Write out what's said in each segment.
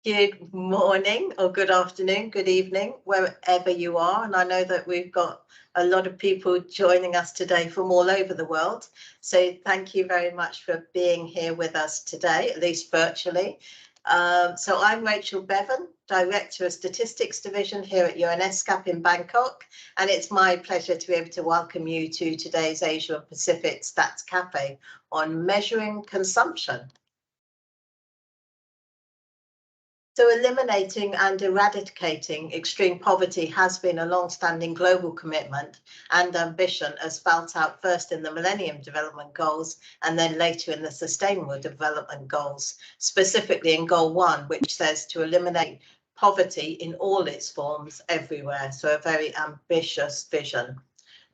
Good morning or good afternoon, good evening, wherever you are. And I know that we've got a lot of people joining us today from all over the world. So thank you very much for being here with us today, at least virtually. So I'm Rachel Bevin, Director of Statistics Division here at ESCAP in Bangkok. And it's my pleasure to be able to welcome you to today's Asia and Pacific Stats Café on measuring consumption. So eliminating and eradicating extreme poverty has been a long-standing global commitment and ambition, as spelled out first in the Millennium Development Goals and then later in the Sustainable Development Goals, specifically in Goal 1, which says to eliminate poverty in all its forms everywhere. So a very ambitious vision.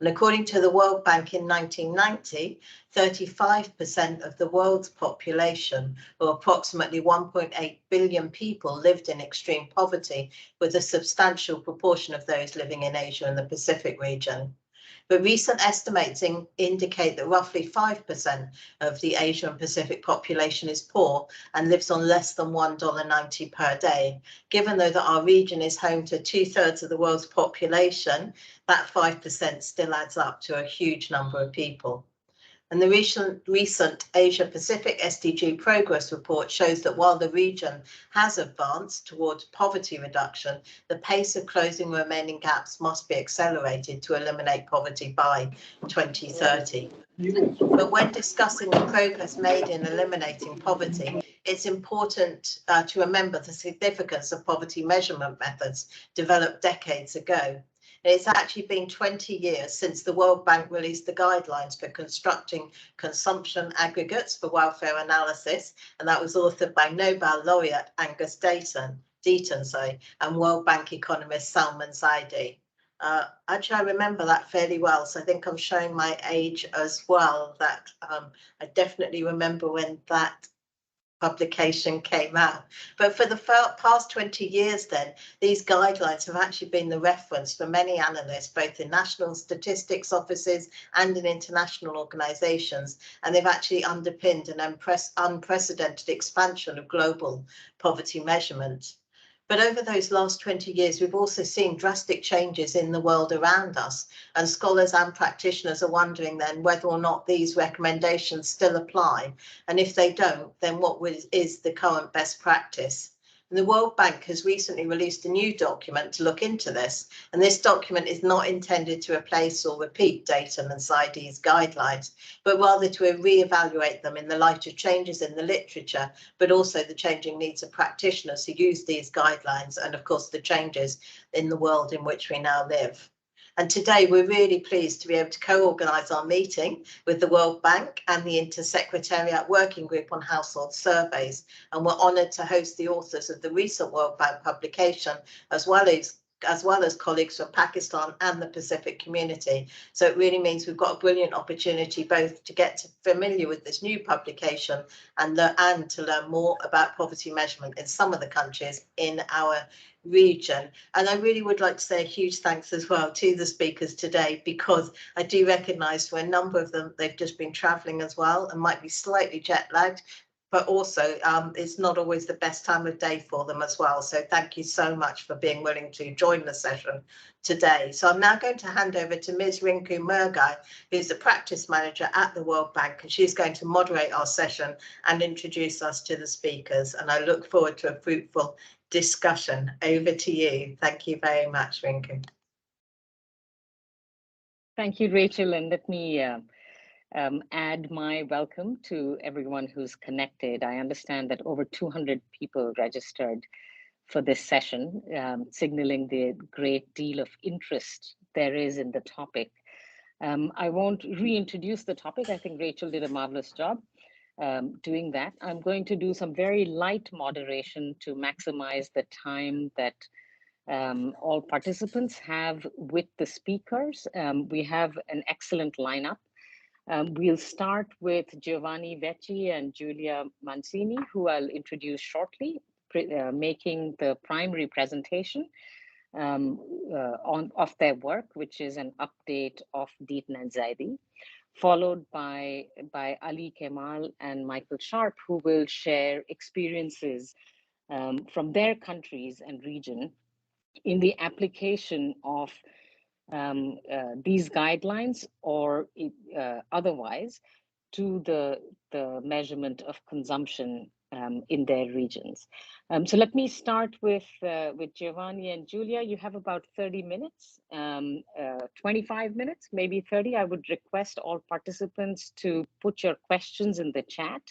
And according to the World Bank in 1990, 35% of the world's population, or approximately 1.8 billion people, lived in extreme poverty, with a substantial proportion of those living in Asia and the Pacific region. But recent estimates indicate that roughly 5% of the Asia and Pacific population is poor and lives on less than $1.90 per day. Given though that our region is home to 2/3 of the world's population, that 5% still adds up to a huge number of people. And the recent Asia-Pacific SDG Progress Report shows that while the region has advanced towards poverty reduction, the pace of closing remaining gaps must be accelerated to eliminate poverty by 2030. But when discussing the progress made in eliminating poverty, it's important to remember the significance of poverty measurement methods developed decades ago. It's actually been 20 years since the World Bank released the guidelines for constructing consumption aggregates for welfare analysis, and that was authored by Nobel laureate Angus Deaton, and World Bank economist Salman Zaidi. Actually, I remember that fairly well, so I think I'm showing my age as well. That I definitely remember when that publication came out. But for the past 20 years then, these guidelines have actually been the reference for many analysts, both in national statistics offices and in international organizations, and they've actually underpinned an unprecedented expansion of global poverty measurement. But over those last 20 years, we've also seen drastic changes in the world around us, and scholars and practitioners are wondering then whether or not these recommendations still apply, and if they don't, then what is the current best practice? And the World Bank has recently released a new document to look into this, and this document is not intended to replace or repeat Deaton and Zaidi's guidelines, but rather to reevaluate them in the light of changes in the literature, but also the changing needs of practitioners who use these guidelines, and of course the changes in the world in which we now live. And today we're really pleased to be able to co-organise our meeting with the World Bank and the Intersecretariat Working Group on Household Surveys. And we're honoured to host the authors of the recent World Bank publication, as well as colleagues from Pakistan and the Pacific community. So it really means we've got a brilliant opportunity both to get familiar with this new publication and to learn more about poverty measurement in some of the countries in our region. And I really would like to say a huge thanks as well to the speakers today, because I do recognise for a number of them, they've just been travelling as well and might be slightly jet lagged, but also it's not always the best time of day for them as well. So thank you so much for being willing to join the session today. So I'm now going to hand over to Ms. Rinku Murgai, who's the practice manager at the World Bank, and she's going to moderate our session and introduce us to the speakers. And I look forward to a fruitful discussion. Over to you. Thank you very much, Rinku. Thank you, Rachel, and let me add my welcome to everyone who's connected. I understand that over 200 people registered for this session, signaling the great deal of interest there is in the topic. I won't reintroduce the topic. I think Rachel did a marvelous job doing that. I'm going to do some very light moderation to maximize the time that all participants have with the speakers. We have an excellent lineup. We'll start with Giovanni Vecchi and Giulia Mancini, who I'll introduce shortly, making the primary presentation of their work, which is an update of Deaton and Zaidi, followed by Ali Kemal and Michael Sharp, who will share experiences from their countries and region in the application of these guidelines or otherwise to the measurement of consumption in their regions. So let me start with Giovanni and Julia. You have about 30 minutes, 25 minutes, maybe 30. I would request all participants to put your questions in the chat.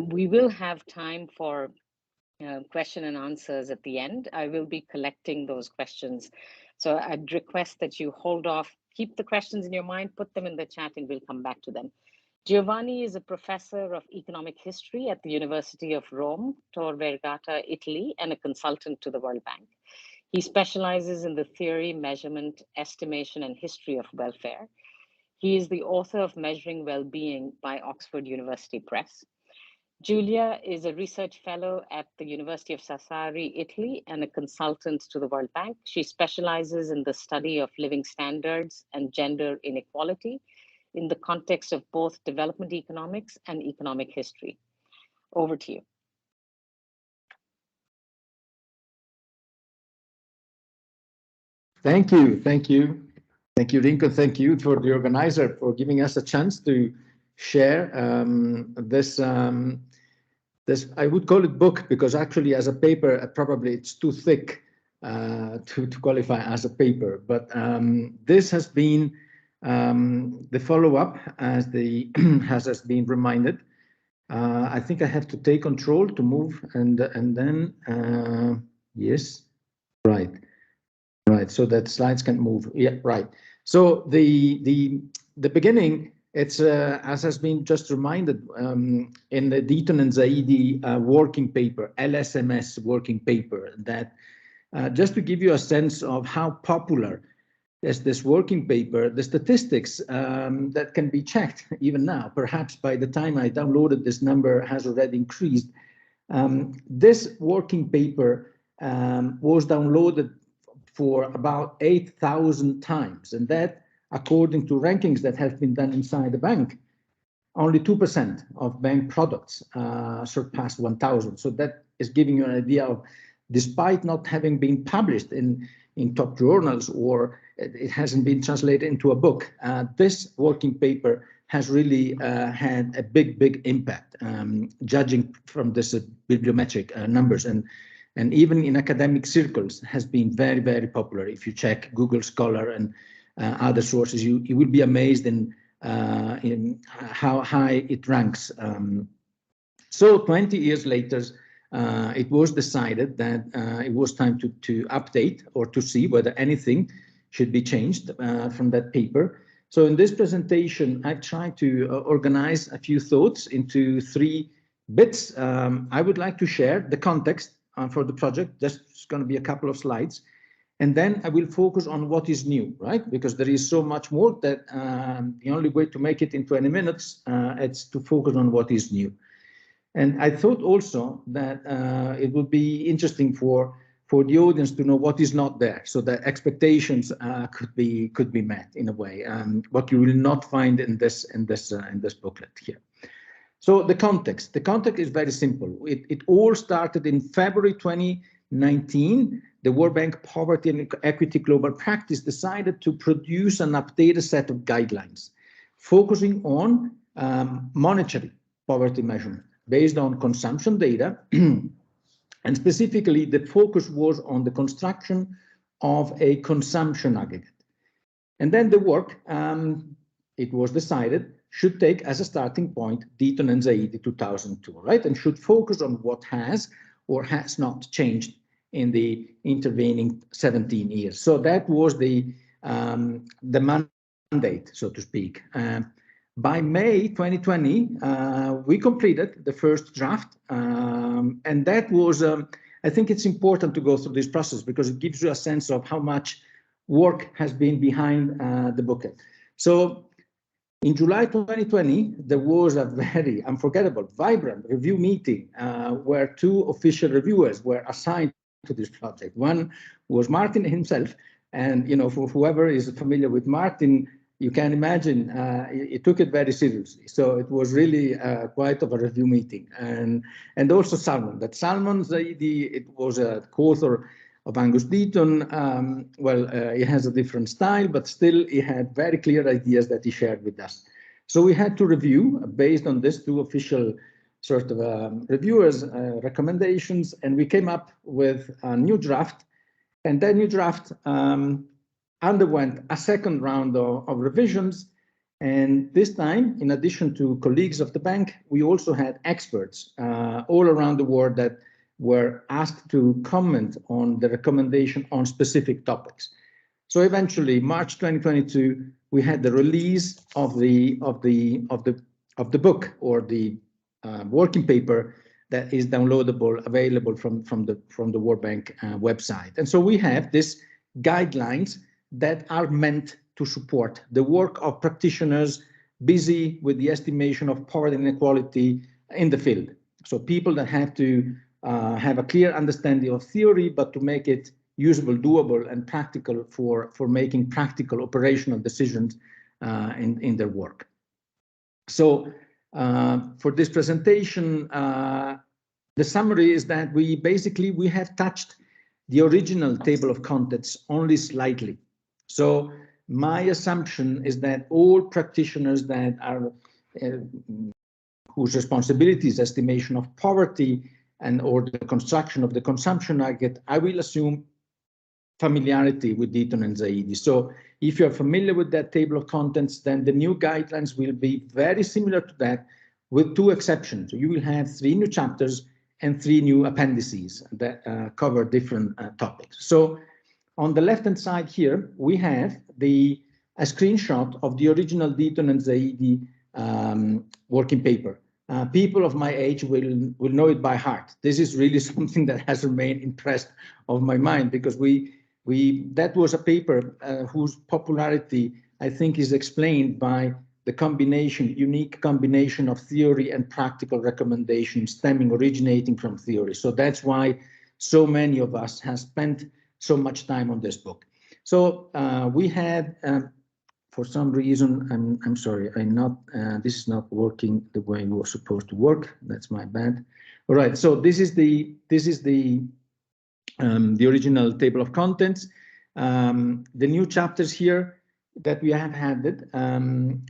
We will have time for question and answers at the end. I will be collecting those questions. So I'd request that you hold off, keep the questions in your mind, put them in the chat, and we'll come back to them. Giovanni is a professor of economic history at the University of Rome, Tor Vergata, Italy, and a consultant to the World Bank. He specializes in the theory, measurement, estimation, and history of welfare. He is the author of Measuring Wellbeing by Oxford University Press. Julia is a research fellow at the University of Sassari, Italy, and a consultant to the World Bank. She specializes in the study of living standards and gender inequality in the context of both development economics and economic history. Over to you. Thank you, Rinko. Thank you for the organizer for giving us a chance to share this. I would call it book because actually, as a paper, probably it's too thick to qualify as a paper. But this has been the follow-up, as has been reminded. I think I have to take control to move, and then yes, right. So that slides can move. Yeah, right. So the beginning. It's as has been just reminded in the Deaton and Zaidi working paper, LSMS working paper, that just to give you a sense of how popular is this working paper, the statistics that can be checked even now, perhaps by the time I downloaded this number has already increased. This working paper was downloaded for about 8,000 times, and that, according to rankings that have been done inside the bank, only 2% of bank products surpass 1,000. So that is giving you an idea of, despite not having been published in top journals or it hasn't been translated into a book, this working paper has really had a big impact, judging from this bibliometric numbers. And even in academic circles has been very popular. If you check Google Scholar and other sources, you will be amazed in how high it ranks. So 20 years later, it was decided that it was time to update or to see whether anything should be changed from that paper. So in this presentation, I've tried to organize a few thoughts into 3 bits. I would like to share the context for the project. Just going to be a couple of slides. And then I will focus on what is new, right? Because there is so much more that the only way to make it in 20 minutes, it's to focus on what is new. And I thought also that it would be interesting for the audience to know what is not there, so that expectations could be met in a way. What you will not find in this booklet here. So the context is very simple. It all started in February 2019. The World Bank Poverty and Equity Global Practice decided to produce an updated set of guidelines focusing on monetary poverty measurement based on consumption data. And specifically, the focus was on the construction of a consumption aggregate. And then the work, it was decided, should take as a starting point Deaton and Zaidi 2002, right? And should focus on what has or has not changed in the intervening 17 years. So that was the mandate, so to speak. By May 2020, we completed the first draft, and that was, I think it's important to go through this process because it gives you a sense of how much work has been behind the booklet. So in July 2020, there was a very unforgettable, vibrant review meeting where 2 official reviewers were assigned to this project. One was Martin himself, and for whoever is familiar with Martin, you can imagine it took it very seriously. So it was really quite of a review meeting. And also Salman. That Salman Zaidi, it was a co-author of Angus Deaton. He has a different style, but still he had very clear ideas that he shared with us. So we had to review based on this two official sort of reviewers' recommendations, and we came up with a new draft. And that new draft underwent a second round of revisions. And this time, in addition to colleagues of the bank, we also had experts all around the world that were asked to comment on the recommendation on specific topics. So eventually, March 2022, we had the release of the book, or the working paper that is downloadable, available from the World Bank website. And so we have these guidelines that are meant to support the work of practitioners busy with the estimation of poverty and inequality in the field. So people that have to have a clear understanding of theory, but to make it usable, doable, and practical for making practical operational decisions in their work. So for this presentation, the summary is that we have touched the original table of contents only slightly. So my assumption is that all practitioners that are whose responsibility is estimation of poverty and or the construction of the consumption target, I will assume familiarity with Deaton and Zaidi. So if you're familiar with that table of contents, then the new guidelines will be very similar to that, with two exceptions. So you will have 3 new chapters and 3 new appendices that cover different topics. So on the left-hand side here, we have a screenshot of the original Deaton and Zaidi working paper. People of my age will know it by heart. This is really something that has remained impressed of my mind, because that was a paper whose popularity, I think, is explained by the unique combination of theory and practical recommendations originating from theory. So that's why so many of us have spent so much time on this book. So we had, for some reason, I'm sorry, this is not working the way it was supposed to work. That's my bad. All right, so this is the original table of contents. The new chapters here that we have added.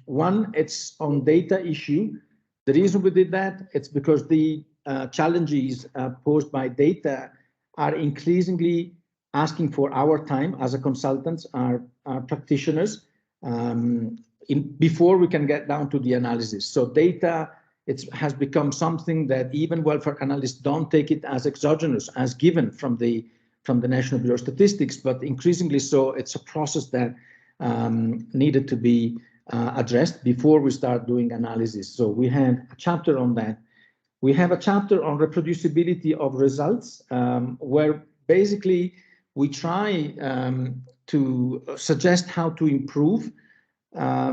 One, it's on data issue. The reason we did that, it's because the challenges posed by data are increasingly asking for our time as a consultants, our practitioners, before we can get down to the analysis. So data, it has become something that even welfare analysts don't take it as exogenous, as given from the National Bureau of Statistics, but increasingly so, it's a process that needed to be addressed before we start doing analysis. So we have a chapter on that. We have a chapter on reproducibility of results, where basically we try to suggest how to improve how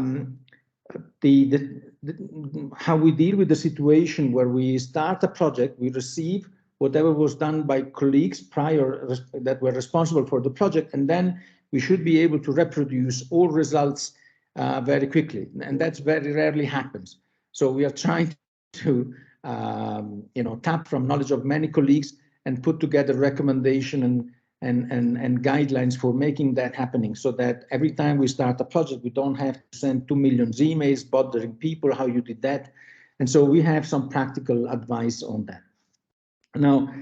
we deal with the situation where we start a project, we receive whatever was done by colleagues prior that were responsible for the project, and then we should be able to reproduce all results very quickly, and that's very rarely happens. So we are trying to tap from knowledge of many colleagues and put together recommendation and guidelines for making that happening, so that every time we start a project, we don't have to send 2 million emails bothering people how you did that. And so we have some practical advice on that. Now,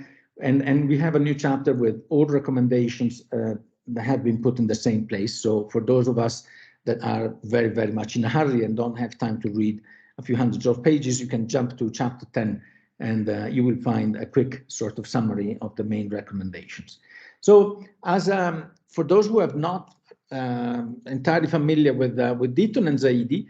and we have a new chapter with all recommendations that have been put in the same place. So for those of us that are very, very much in a hurry and don't have time to read a few hundreds of pages, you can jump to chapter 10 and you will find a quick sort of summary of the main recommendations. So as for those who have not entirely familiar with Deaton and Zaidi,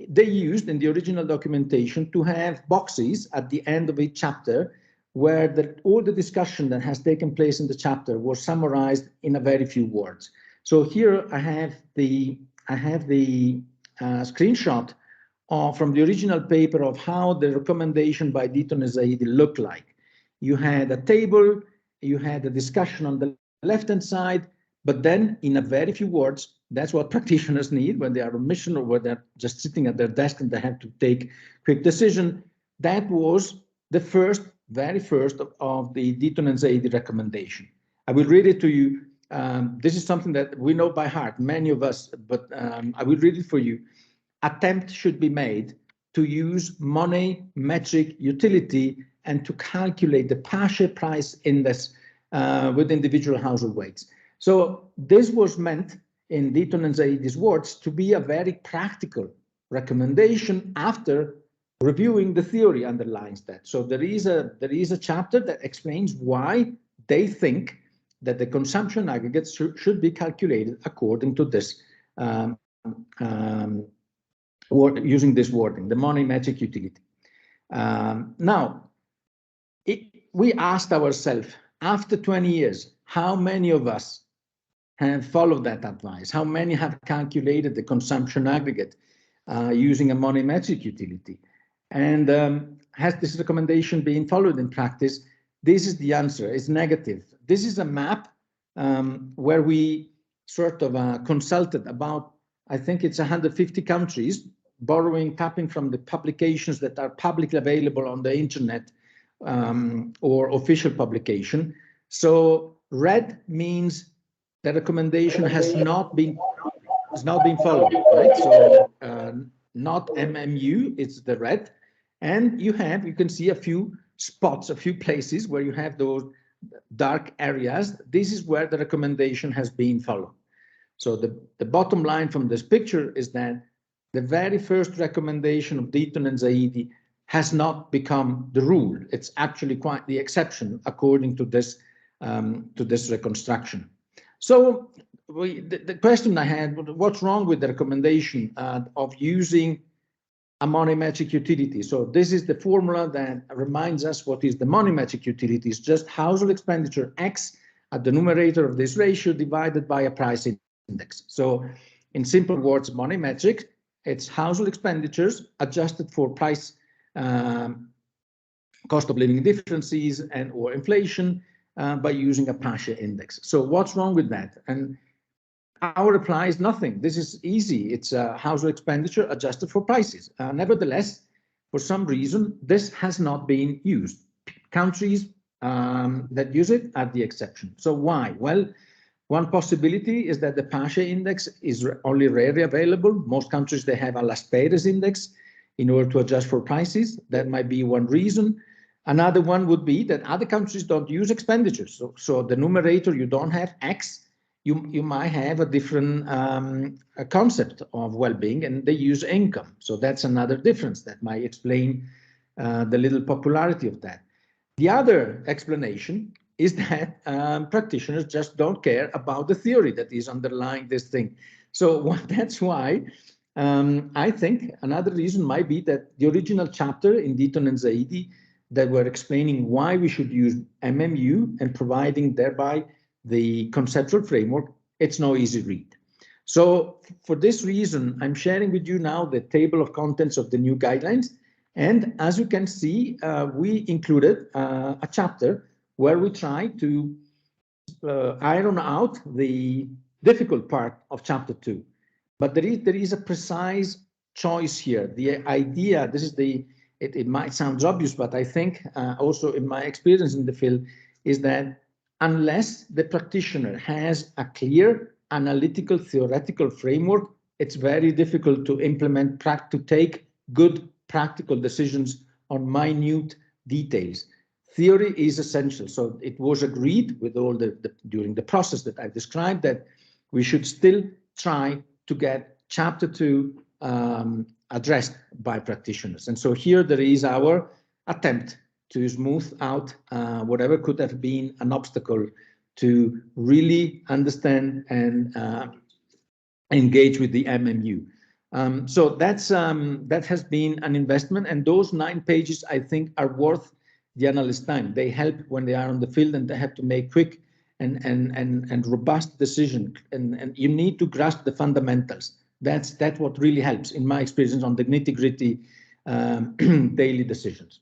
they used in the original documentation to have boxes at the end of each chapter where all the discussion that has taken place in the chapter was summarized in a very few words. So here I have the screenshot from the original paper of how the recommendation by Deaton and Zaidi looked like. You had a table, you had a discussion on the left-hand side, but then in a very few words, That's what practitioners need when they are on mission or when they're just sitting at their desk and they have to take quick decision. That was the very first of the Deaton and Zaidi recommendation. I will read it to you. This is something that we know by heart, many of us, but I will read it for you. Attempt should be made to use money metric utility and to calculate the partial price index with individual household weights. So this was meant, in Deaton and Zaidi's words, to be a very practical recommendation after reviewing the theory underlying that. So there is a chapter that explains why they think that the consumption aggregates should be calculated according to this using this wording, the money metric utility. Now, we asked ourselves, after 20 years, how many of us have followed that advice? How many have calculated the consumption aggregate using a money metric utility? And has this recommendation been followed in practice? This is the answer. It's negative. This is a map where we sort of consulted about, I think it's 150 countries, tapping from the publications that are publicly available on the internet or official publication. So red means the recommendation has not been followed, right? So not MMU, it's the red. And you can see a few spots, a few places where you have those dark areas. This is where the recommendation has been followed. So the bottom line from this picture is that the very first recommendation of Deaton and Zaidi has not become the rule. It's actually quite the exception according to this reconstruction. So the question I had, what's wrong with the recommendation of using a money metric utility? So this is the formula that reminds us what is the money metric utility. It's just household expenditure X at the numerator of this ratio divided by a price index. So in simple words, money metric, it's household expenditures adjusted for price, cost of living differences and or inflation by using a partial index. So what's wrong with that? And our reply is nothing. This is easy. It's a household expenditure adjusted for prices. Nevertheless, for some reason, this has not been used. Countries that use it are the exception. So why? Well, one possibility is that the partial index is only rarely available. Most countries, they have a Las Peres index in order to adjust for prices. That might be one reason. Another one would be that other countries don't use expenditures. So the numerator, you don't have X, you might have a different concept of well-being, and they use income. So that's another difference that might explain the little popularity of that. The other explanation is that practitioners just don't care about the theory that is underlying this thing. So that's why I think another reason might be that the original chapter in Deaton and Zaidi that were explaining why we should use MMU and providing thereby the conceptual framework, it's no easy read. So for this reason, I'm sharing with you now the table of contents of the new guidelines. And as you can see, we included a chapter where we try to iron out the difficult part of chapter 2. But there is a precise choice here. The idea, it might sound obvious, but I think also in my experience in the field is that unless the practitioner has a clear analytical theoretical framework, it's very difficult to implement, to take good practical decisions on minute details. Theory is essential. So it was agreed with all during the process that I've described that we should still try to get chapter 2 addressed by practitioners. And so here there is our attempt to smooth out whatever could have been an obstacle to really understand and engage with the MMU. So that has been an investment, and those 9 pages I think are worth the analyst's time. They help when they are on the field and they have to make quick and robust decision, and you need to grasp the fundamentals. That's what really helps in my experience on the nitty-gritty daily decisions.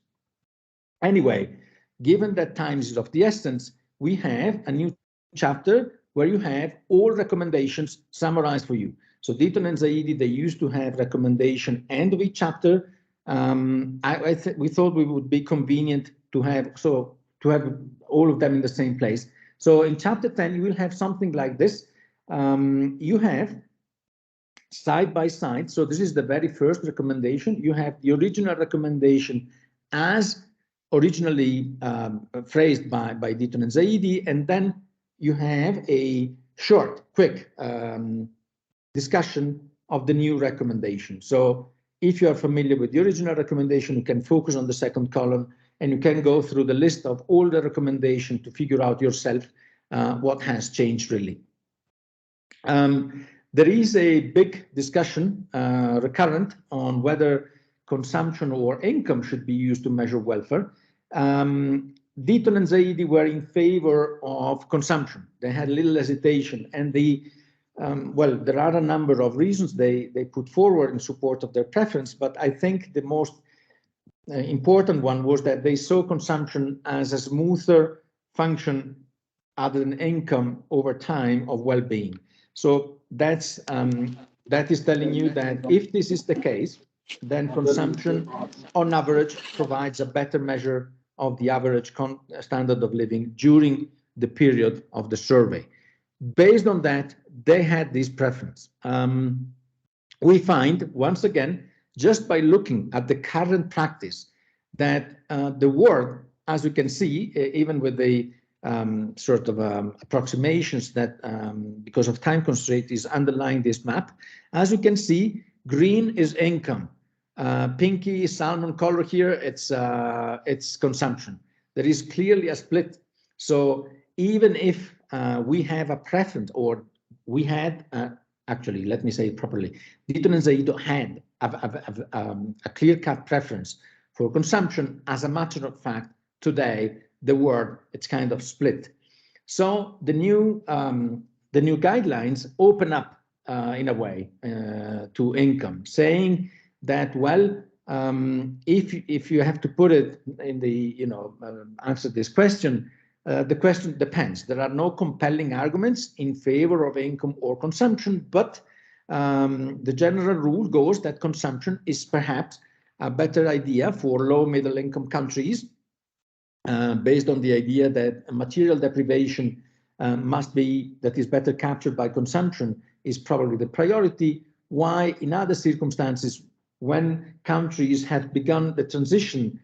Anyway, given that time is of the essence, we have a new chapter where you have all recommendations summarized for you. So Deaton and Zaidi, they used to have recommendation end of each chapter. We thought we would be convenient to have all of them in the same place. So in chapter 10, you will have something like this. You have side by side. So this is the very first recommendation. You have the original recommendation as originally phrased by Deaton and Zaidi, and then you have a short, quick discussion of the new recommendation. So if you are familiar with the original recommendation, you can focus on the second column, and you can go through the list of all the recommendations to figure out yourself what has changed really. There is a big discussion recurrent on whether consumption or income should be used to measure welfare. Deaton and Zaidi were in favor of consumption. They had little hesitation, and well, there are a number of reasons they put forward in support of their preference, but I think the most important one was that they saw consumption as a smoother function other than income over time of well-being. So that is telling you that if this is the case, then consumption on average provides a better measure of the average standard of living during the period of the survey. Based on that, they had this preference. We find, once again, just by looking at the current practice, that the word, as you can see, even with the sort of approximations that, because of time constraint, is underlying this map. As you can see, green is income. Pinky salmon color here, it's consumption. There is clearly a split. So even if we have a preference, or we had, actually, let me say it properly, Deaton and Zaidi had a clear-cut preference for consumption. As a matter of fact, today, the word, it's kind of split. So the new guidelines open up in a way to income, saying that, well, if you have to put it in the, answer this question, the question depends. There are no compelling arguments in favor of income or consumption, but the general rule goes that consumption is perhaps a better idea for low middle income countries, based on the idea that material deprivation that is better captured by consumption is probably the priority. Why in other circumstances, when countries have begun the transition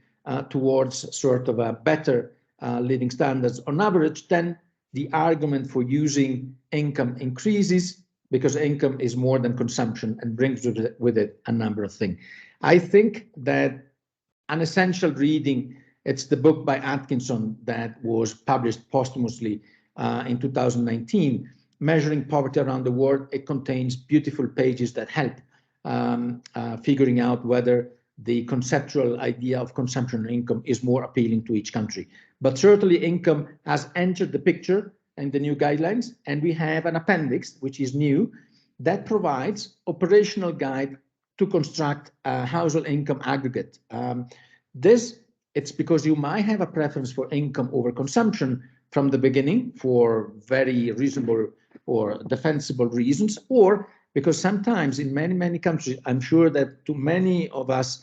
towards sort of a better living standards on average, then the argument for using income increases, because income is more than consumption and brings with it a number of things. I think that an essential reading, it's the book by Atkinson that was published posthumously in 2019, Measuring Poverty Around the World. It contains beautiful pages that help figuring out whether the conceptual idea of consumption and income is more appealing to each country. But certainly income has entered the picture in the new guidelines, and we have an appendix, which is new, that provides operational guide to construct a household income aggregate. It's because you might have a preference for income over consumption from the beginning for very reasonable or defensible reasons, or because sometimes in many countries, I'm sure that to many of us,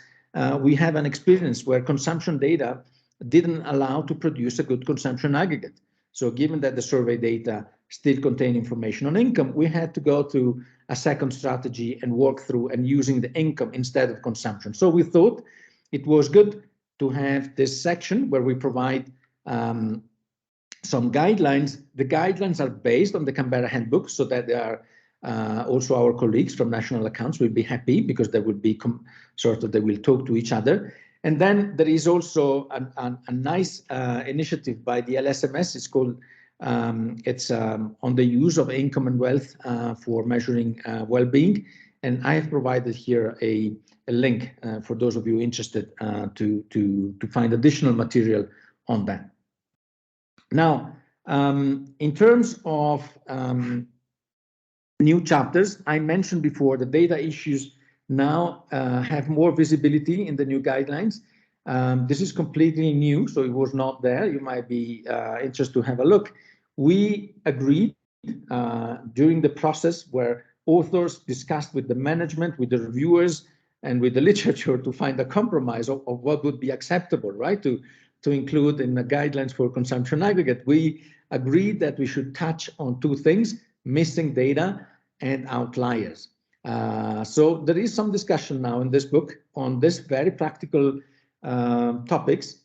we have an experience where consumption data didn't allow to produce a good consumption aggregate. So given that the survey data still contain information on income, we had to go to a second strategy and work through and using the income instead of consumption. So we thought it was good to have this section where we provide some guidelines. The guidelines are based on the Canberra Handbook, so that they are also our colleagues from national accounts will be happy, because they would be they will talk to each other. And then there is also a nice initiative by the LSMS. It's called, on the use of income and wealth for measuring well-being. And I have provided here a link for those of you interested to find additional material on that. Now, in terms of new chapters, I mentioned before the data issues now have more visibility in the new guidelines. This is completely new, so it was not there. You might be interested to have a look. We agreed during the process where authors discussed with the management, with the reviewers, and with the literature to find a compromise of what would be acceptable, right? To include in the guidelines for consumption aggregate, we agreed that we should touch on two things: missing data and outliers. So there is some discussion now in this book on this very practical topics,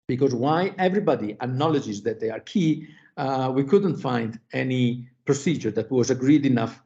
because why everybody acknowledges that they are key, we couldn't find any procedure that was agreed enough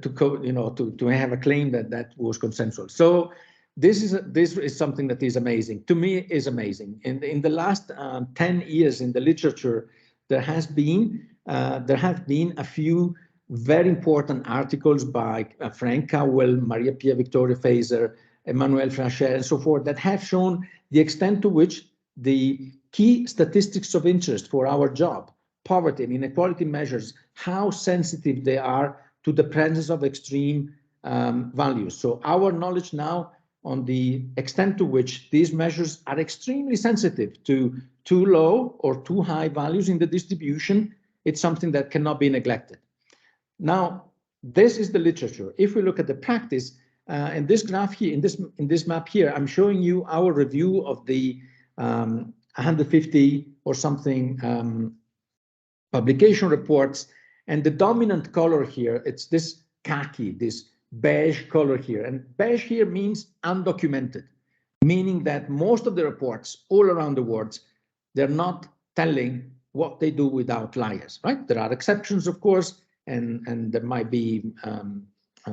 to have a claim that was consensual. So this is something that is amazing. To me, is amazing. In the last 10 years in the literature, there have been a few very important articles by Frank Cowell, Maria Pia Victoria Fazer, Emmanuel Francher, and so forth, that have shown the extent to which the key statistics of interest for our job, poverty and inequality measures, how sensitive they are to the presence of extreme values. So our knowledge now on the extent to which these measures are extremely sensitive to too low or too high values in the distribution, it's something that cannot be neglected. Now, this is the literature. If we look at the practice, in this graph here, in this map here, I'm showing you our review of the 150 or something publication reports, and the dominant color here, it's this khaki, this beige color here, and beige here means undocumented, meaning that most of the reports all around the world, they're not telling what they do with outliers, right? There are exceptions, of course, and there might be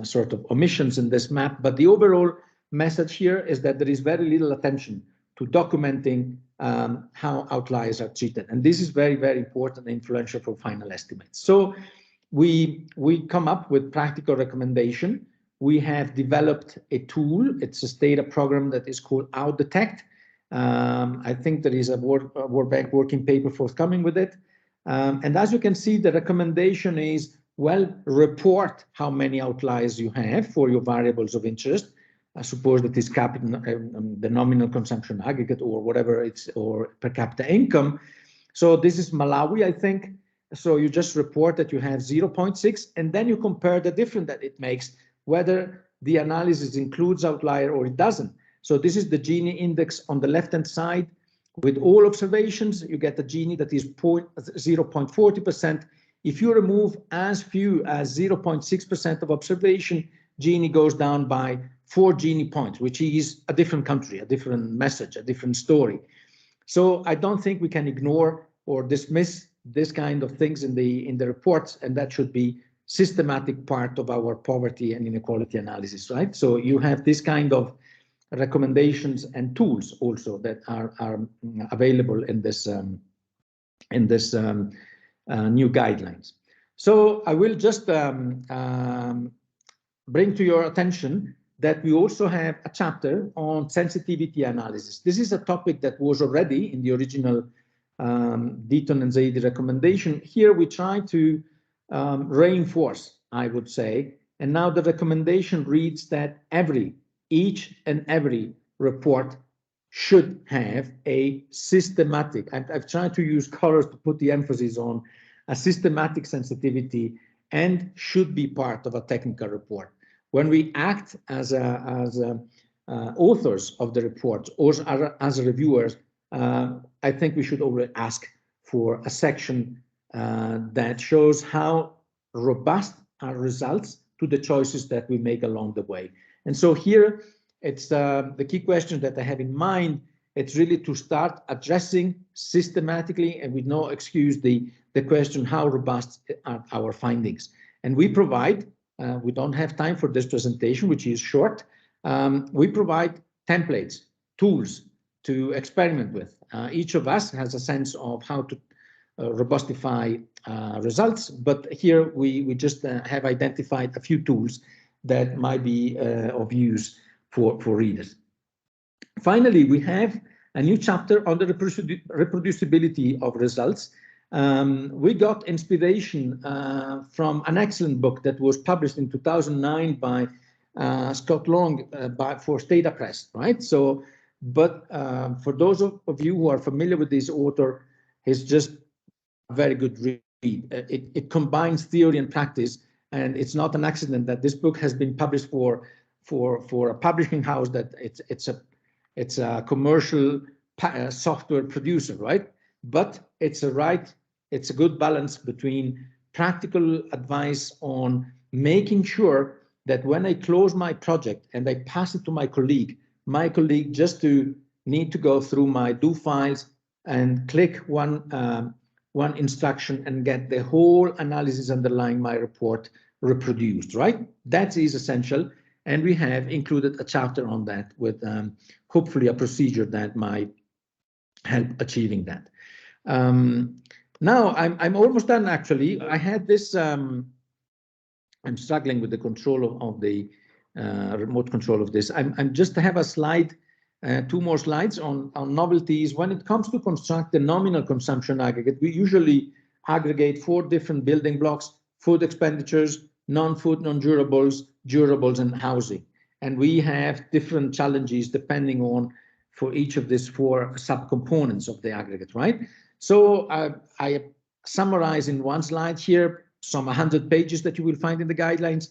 sort of omissions in this map, but the overall message here is that there is very little attention to documenting how outliers are treated. And this is very, very important and influential for final estimates. So we come up with practical recommendation. We have developed a tool. It's a data program that is called OutDetect. I think there is a World Bank working paper forthcoming with it. And as you can see, the recommendation is, well, report how many outliers you have for your variables of interest. I suppose that is the nominal consumption aggregate or whatever it's, or per capita income. So this is Malawi, I think. So you just report that you have 0.6, and then you compare the difference that it makes, whether the analysis includes outlier or it doesn't. So this is the Gini index on the left-hand side. With all observations, you get a Gini that is 0.40%. If you remove as few as 0.6% of observation, Gini goes down by 4 Gini points, which is a different country, a different message, a different story. So I don't think we can ignore or dismiss this kind of things in the reports, and that should be systematic part of our poverty and inequality analysis, right? So you have this kind of recommendations and tools also that are available in this new guidelines. So I will just bring to your attention that we also have a chapter on sensitivity analysis. This is a topic that was already in the original Deaton and Zaidi recommendation. Here we try to reinforce, I would say, and now the recommendation reads that each and every report should have a systematic, and I've tried to use colors to put the emphasis on a systematic sensitivity, and should be part of a technical report. When we act as authors of the report or as reviewers, I think we should always ask for a section that shows how robust are results to the choices that we make along the way. And so here, it's the key question that I have in mind. It's really to start addressing systematically and with no excuse the question, how robust are our findings? And we provide, we don't have time for this presentation, which is short. We provide templates, tools to experiment with. Each of us has a sense of how to robustify results, but here we just have identified a few tools that might be of use for readers. Finally, we have a new chapter on the reproducibility of results. We got inspiration from an excellent book that was published in 2009 by Scott Long for Stata Press, right? So, but for those of you who are familiar with this author, he's just a very good read. it combines theory and practice, and it's not an accident that this book has been published for a publishing house that it's a commercial software producer, right? But it's a good balance between practical advice on making sure that when I close my project and I pass it to my colleague just to need to go through my do files and click one instruction and get the whole analysis underlying my report reproduced, right? That is essential. And we have included a chapter on that with hopefully a procedure that might help achieving that. Now I'm almost done actually. I had this, I'm struggling with the control of the remote control of this. I'm just have a slide, two more slides on novelties. When it comes to construct the nominal consumption aggregate, we usually aggregate 4 different building blocks: food expenditures, non-food, non-durables, durables, and housing. And we have different challenges depending on for each of these 4 subcomponents of the aggregate, right? So I summarize in one slide here some 100 pages that you will find in the guidelines.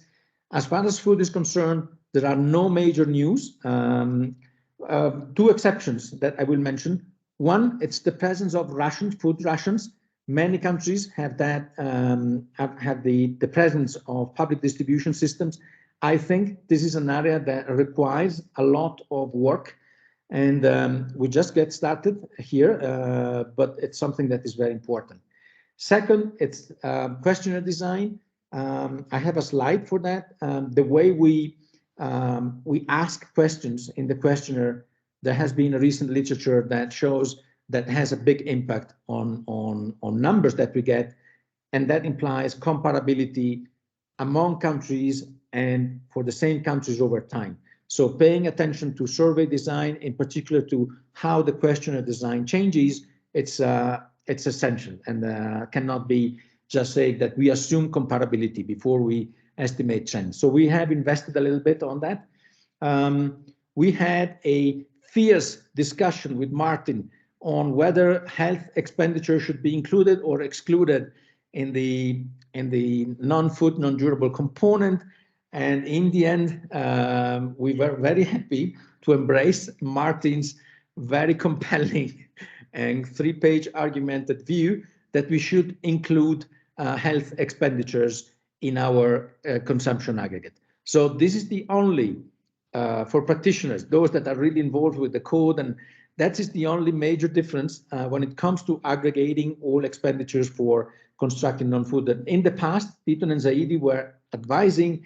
As far as food is concerned, there are no major news. 2 exceptions that I will mention. One, it's the presence of rations, food rations. Many countries have that, have the presence of public distribution systems. I think this is an area that requires a lot of work, and we just get started here, but it's something that is very important. Second, it's questionnaire design. I have a slide for that. The way we ask questions in the questionnaire, there has been a recent literature that shows that has a big impact on numbers that we get, and that implies comparability among countries and for the same countries over time. So paying attention to survey design, in particular to how the questionnaire design changes, it's essential, and cannot be just saying that we assume comparability before we estimate trends. So we have invested a little bit on that. We had a fierce discussion with Martin on whether health expenditure should be included or excluded in the non-food, non-durable component. And in the end, we were very happy to embrace Martin's very compelling and 3-page argumented view that we should include health expenditures in our consumption aggregate. So this is the only, for practitioners, those that are really involved with the code, and that is the only major difference when it comes to aggregating all expenditures for constructing non-food. In the past, Deaton and Zaidi were advising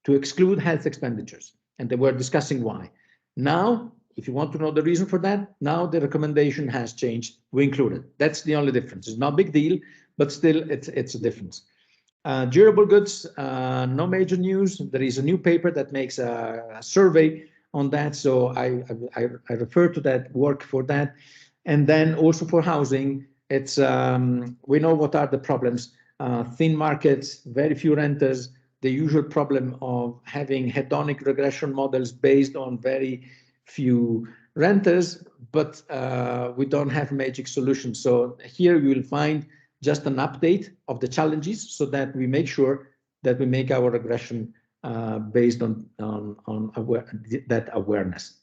to exclude health expenditures, and they were discussing why. Now, if you want to know the reason for that, now the recommendation has changed. We include it. That's the only difference. It's not a big deal, but still it's a difference. Durable goods, no major news. There is a new paper that makes a survey on that, so I refer to that work for that. And then also for housing, it's we know what are the problems: thin markets, very few renters, the usual problem of having hedonic regression models based on very few renters, but we don't have magic solutions. So here you will find just an update of the challenges so that we make sure that we make our regression based on that awareness.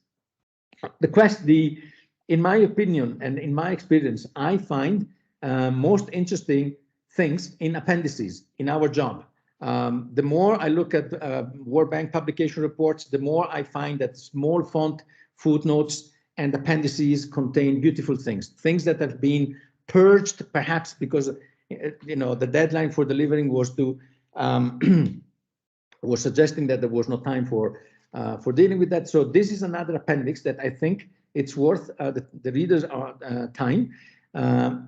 In my opinion and in my experience, I find most interesting things in appendices in our job. The more I look at World Bank publication reports, the more I find that small font footnotes and appendices contain beautiful things that have been purged, perhaps because the deadline for delivering was to was suggesting that there was no time for dealing with that. So this is another appendix that I think it's worth the readers' time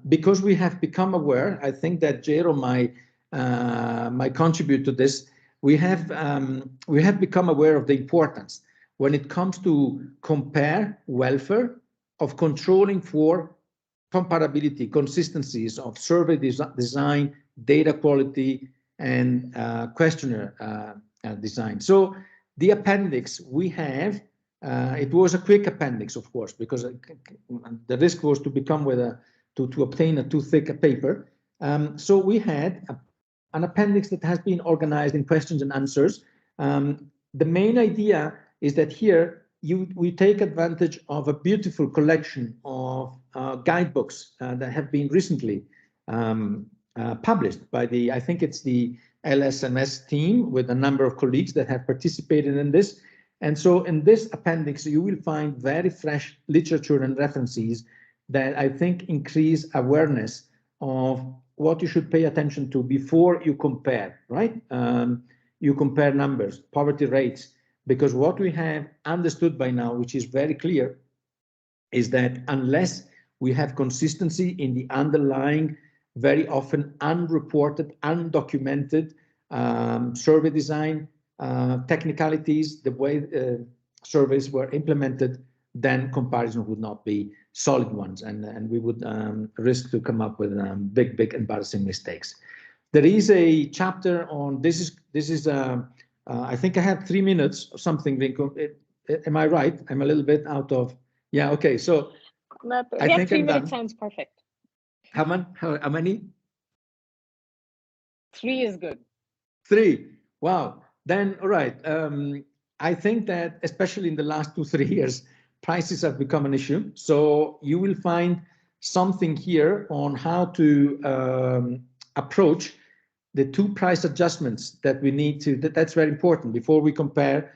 because we have become aware. I think that Jero might contribute to this. We have become aware of the importance when it comes to compare welfare of controlling for comparability, consistencies of survey design, data quality, and questionnaire design. So the appendix we have, it was a quick appendix, of course, because the risk was to become to obtain a too thick a paper. So we had an appendix that has been organized in questions and answers. The main idea is that here we take advantage of a beautiful collection of guidebooks that have been recently published by I think it's the LSMS team with a number of colleagues that have participated in this. And so in this appendix, you will find very fresh literature and references that I think increase awareness of what you should pay attention to before you compare, right? You compare numbers, poverty rates, because what we have understood by now, which is very clear, is that unless we have consistency in the underlying, very often unreported, undocumented survey design, technicalities, the way surveys were implemented, then comparison would not be solid ones, and we would risk to come up with big embarrassing mistakes. There is a chapter on this is I think I have 3 minutes or something, Rinko. Am I right? I'm a little bit out of, yeah, okay. So I think 3 minutes sounds perfect. How many? 3 is good. 3. Wow. Then, all right. I think that especially in the last 2-3 years, prices have become an issue. So you will find something here on how to approach the 2 price adjustments that we need to, that's very important. Before we compare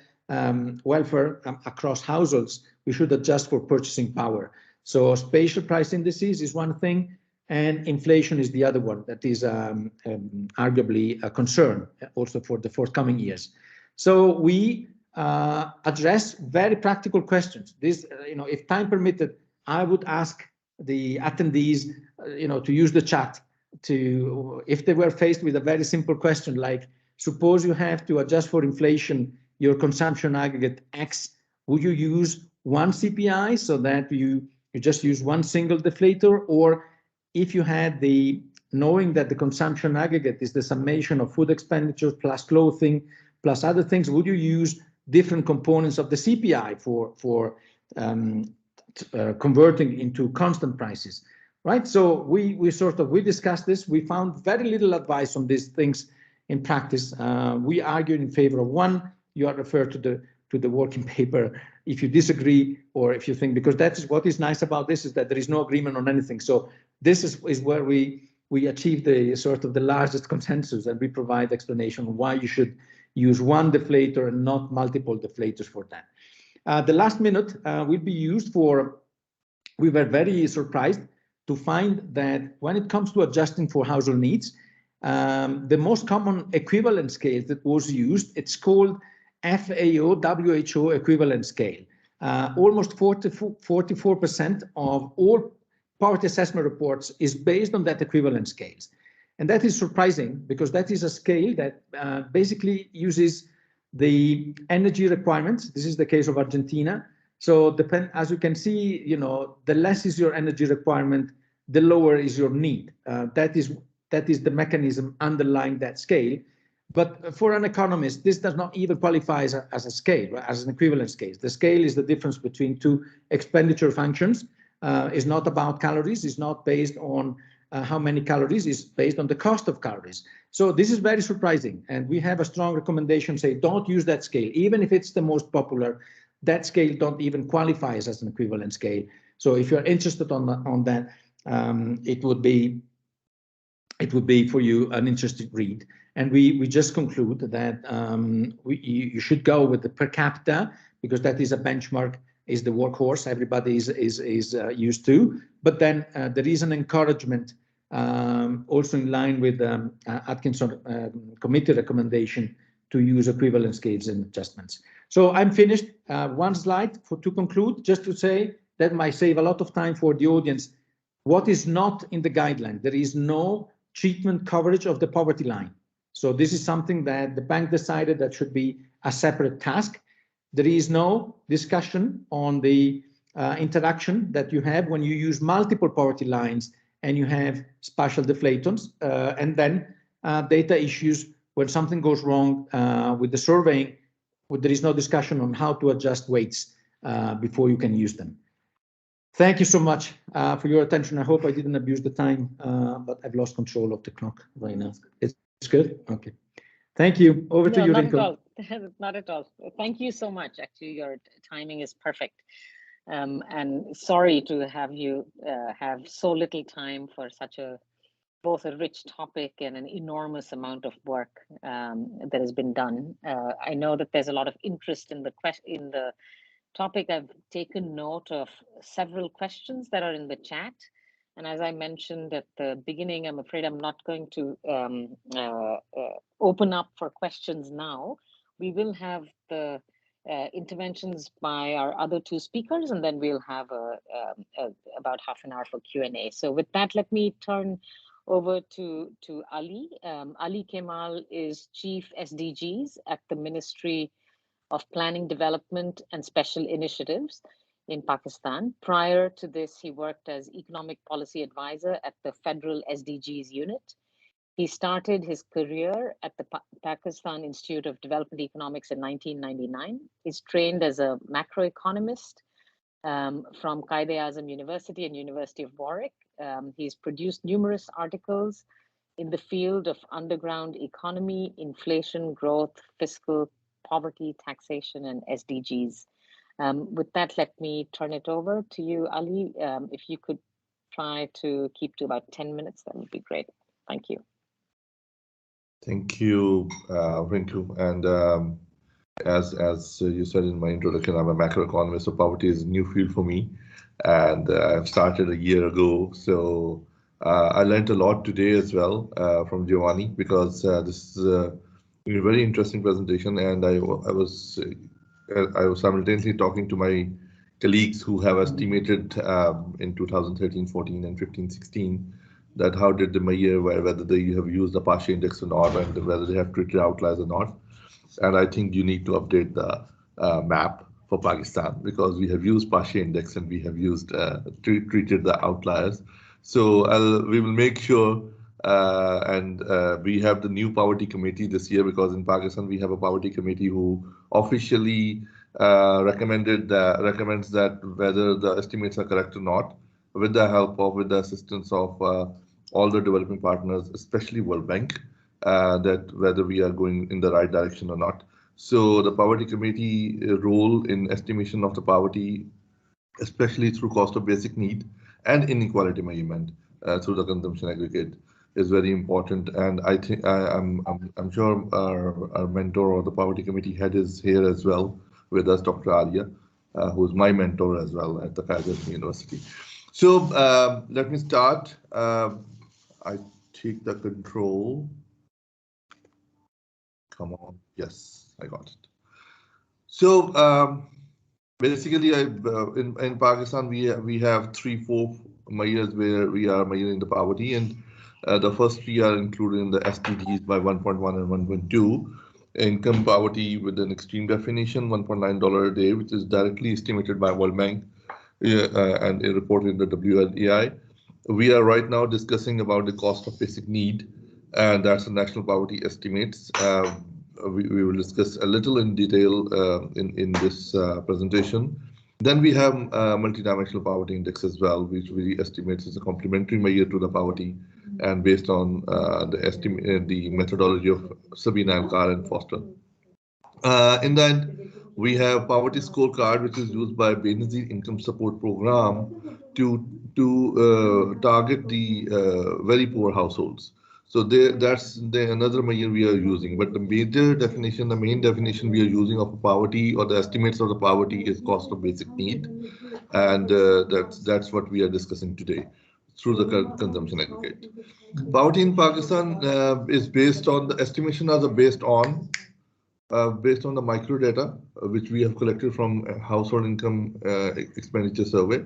welfare across households, we should adjust for purchasing power. So spatial price indices is one thing, and inflation is the other one that is arguably a concern also for the forthcoming years. So we address very practical questions. This, if time permitted, I would ask the attendees, to use the chat to, if they were faced with a very simple question like, suppose you have to adjust for inflation your consumption aggregate X, would you use one CPI so that you just use one single deflator? Or if you had knowing that the consumption aggregate is the summation of food expenditure plus clothing plus other things, would you use different components of the CPI for converting into constant prices? Right, so we discussed this. We found very little advice on these things in practice. We argued in favor of one. You are referred to the working paper if you disagree or if you think, because that is what is nice about this, is that there is no agreement on anything. So this is where we achieve the largest consensus, and we provide explanation on why you should use one deflator and not multiple deflators for that. The last minute will be used for. We were very surprised to find that when it comes to adjusting for household needs, the most common equivalent scale that was used, it's called FAO WHO equivalent scale. Almost 44% of all poverty assessment reports is based on that equivalent scales. And that is surprising because that is a scale that basically uses the energy requirements. This is the case of Argentina. So as you can see, the less is your energy requirement, the lower is your need. That is the mechanism underlying that scale. But for an economist, this does not even qualify as a scale, right? As an equivalent scale. The scale is the difference between 2 expenditure functions. It's not about calories. It's not based on how many calories. It's based on the cost of calories. So this is very surprising. And we have a strong recommendation, say, don't use that scale. Even if it's the most popular, that scale don't even qualify as an equivalent scale. So if you're interested on that, it would be for you an interesting read. And we just conclude that you should go with the per capita, because that is a benchmark, is the workhorse everybody is used to. But then there is an encouragement also in line with Atkinson committee recommendation to use equivalent scales and adjustments. So I'm finished. One slide to conclude, just to say that might save a lot of time for the audience. What is not in the guideline? There is no treatment coverage of the poverty line. So this is something that the bank decided that should be a separate task. There is no discussion on the interaction that you have when you use multiple poverty lines and you have spatial deflators, and then data issues when something goes wrong with the surveying. There is no discussion on how to adjust weights before you can use them. Thank you so much for your attention. I hope I didn't abuse the time, but I've lost control of the clock right now. It's good? Okay. Thank you. Over to you, not Rinko. at all. Not at all. Thank you so much. Actually, your timing is perfect. And sorry to have you have so little time for such a both a rich topic and an enormous amount of work that has been done. I know that there's a lot of interest in the topic. I've taken note of several questions that are in the chat. And as I mentioned at the beginning, I'm afraid I'm not going to open up for questions now. We will have the interventions by our other two speakers, and then we'll have about half an hour for Q&A. So with that, let me turn over to Ali. Ali Kemal is Chief SDGs at the Ministry of Planning, Development and Special Initiatives in Pakistan. Prior to this, he worked as Economic Policy Advisor at the Federal SDGs Unit. He started his career at the Pakistan Institute of Development Economics in 1999. He's trained as a macroeconomist from Quaid-e-Azam University and University of Warwick. He's produced numerous articles in the field of underground economy, inflation, growth, fiscal poverty, taxation, and SDGs. With that, let me turn it over to you, Ali. If you could try to keep to about 10 minutes, that would be great. Thank you. Thank you, Rinku. And as you said in my introduction, I'm a macroeconomist, so poverty is a new field for me. And I've started a year ago. So I learned a lot today as well from Giovanni, because this is a very interesting presentation. And I was simultaneously talking to my colleagues who have estimated in 2013, 14, and 15, 16, that how did the measure whether they have used the Paasche index or not, and whether they have treated outliers or not. And I think you need to update the map for Pakistan, because we have used Paasche index and we have used treated the outliers. So we will make sure, and we have the new poverty committee this year, because in Pakistan we have a poverty committee who officially recommends that whether the estimates are correct or not, with the help of, with the assistance of all the developing partners, especially World Bank, that whether we are going in the right direction or not. So the poverty committee role in estimation of the poverty, especially through cost of basic need and inequality measurement through the consumption aggregate, is very important. And I think I'm sure our mentor or the poverty committee head is here as well with us, Dr. Alia, who is my mentor as well at the Quaid-e-Azam University. So let me start. I take the control. Come on. Yes, I got it. So basically, in Pakistan, we have 3-4 measures where we are measuring the poverty, and the first 3 are included in the SDGs by 1.1 and 1.2. Income poverty with an extreme definition, $1.9 a day, which is directly estimated by World Bank and reported in the WLAI. We are right now discussing about the cost of basic need, and that's the national poverty estimates. We will discuss a little in detail in this presentation. Then we have multidimensional poverty index as well, which we estimate as a complementary measure to the poverty, and based on the methodology of Sabina, Carr, and Foster. In that, we have poverty scorecard, which is used by Benazir Income Support Program to target the very poor households. So that's another measure we are using. But the major definition, the main definition we are using of poverty, or the estimates of the poverty, is cost of basic need, and that's what we are discussing today through the consumption aggregate. Poverty in Pakistan is based on the estimation based on the micro data which we have collected from household income expenditure survey,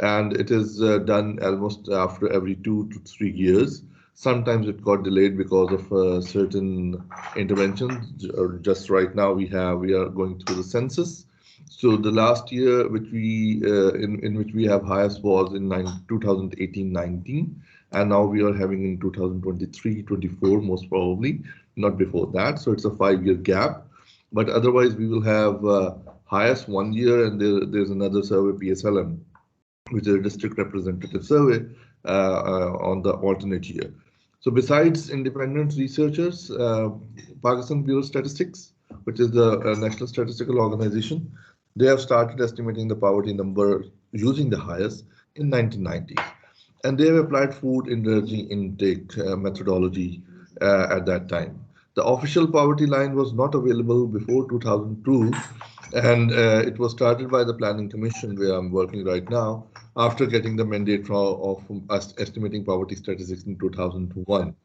and it is done almost after every 2 to 3 years. Sometimes it got delayed because of certain interventions. Just right now we are going through the census. So the last year which we in which we have highest was in 2018-19, and now we are having in 2023-24 most probably, not before that. So it's a 5-year gap, but otherwise we will have highest 1 year, and there's another survey, PSLM, which is a district representative survey on the alternate year. So besides independent researchers, Pakistan Bureau of Statistics, which is the National Statistical Organization, they have started estimating the poverty number using the HIAS in 1990s. And they have applied food energy intake methodology at that time. The official poverty line was not available before 2002, and it was started by the Planning Commission, where I'm working right now, after getting the mandate of estimating poverty statistics in 2001.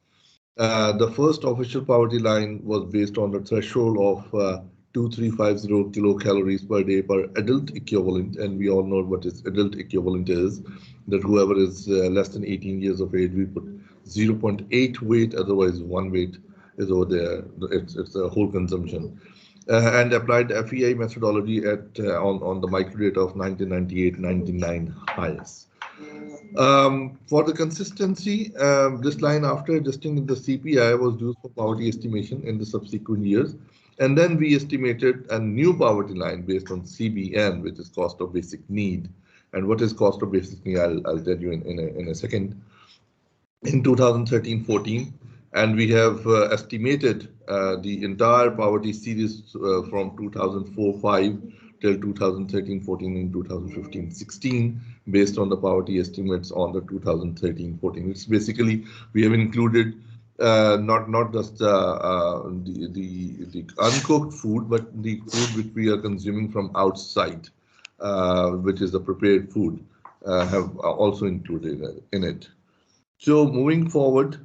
The first official poverty line was based on the threshold of 2350 kilocalories per day per adult equivalent, and we all know what is adult equivalent is, that whoever is less than 18 years of age, we put 0.8 weight, otherwise 1 weight is over there. It's a whole consumption. And applied the FEI methodology on the microdata of 1998-99 highest. For the consistency, this line after adjusting the CPI was used for poverty estimation in the subsequent years. And then we estimated a new poverty line based on CBN, which is cost of basic need. And what is cost of basic need, I'll tell you in a second. In 2013-14, and we have estimated the entire poverty series from 2004-5 till 2013-14 and 2015-16 based on the poverty estimates on the 2013-14. It's basically, we have included not just the uncooked food, but the food which we are consuming from outside, which is the prepared food, have also included in it. So moving forward,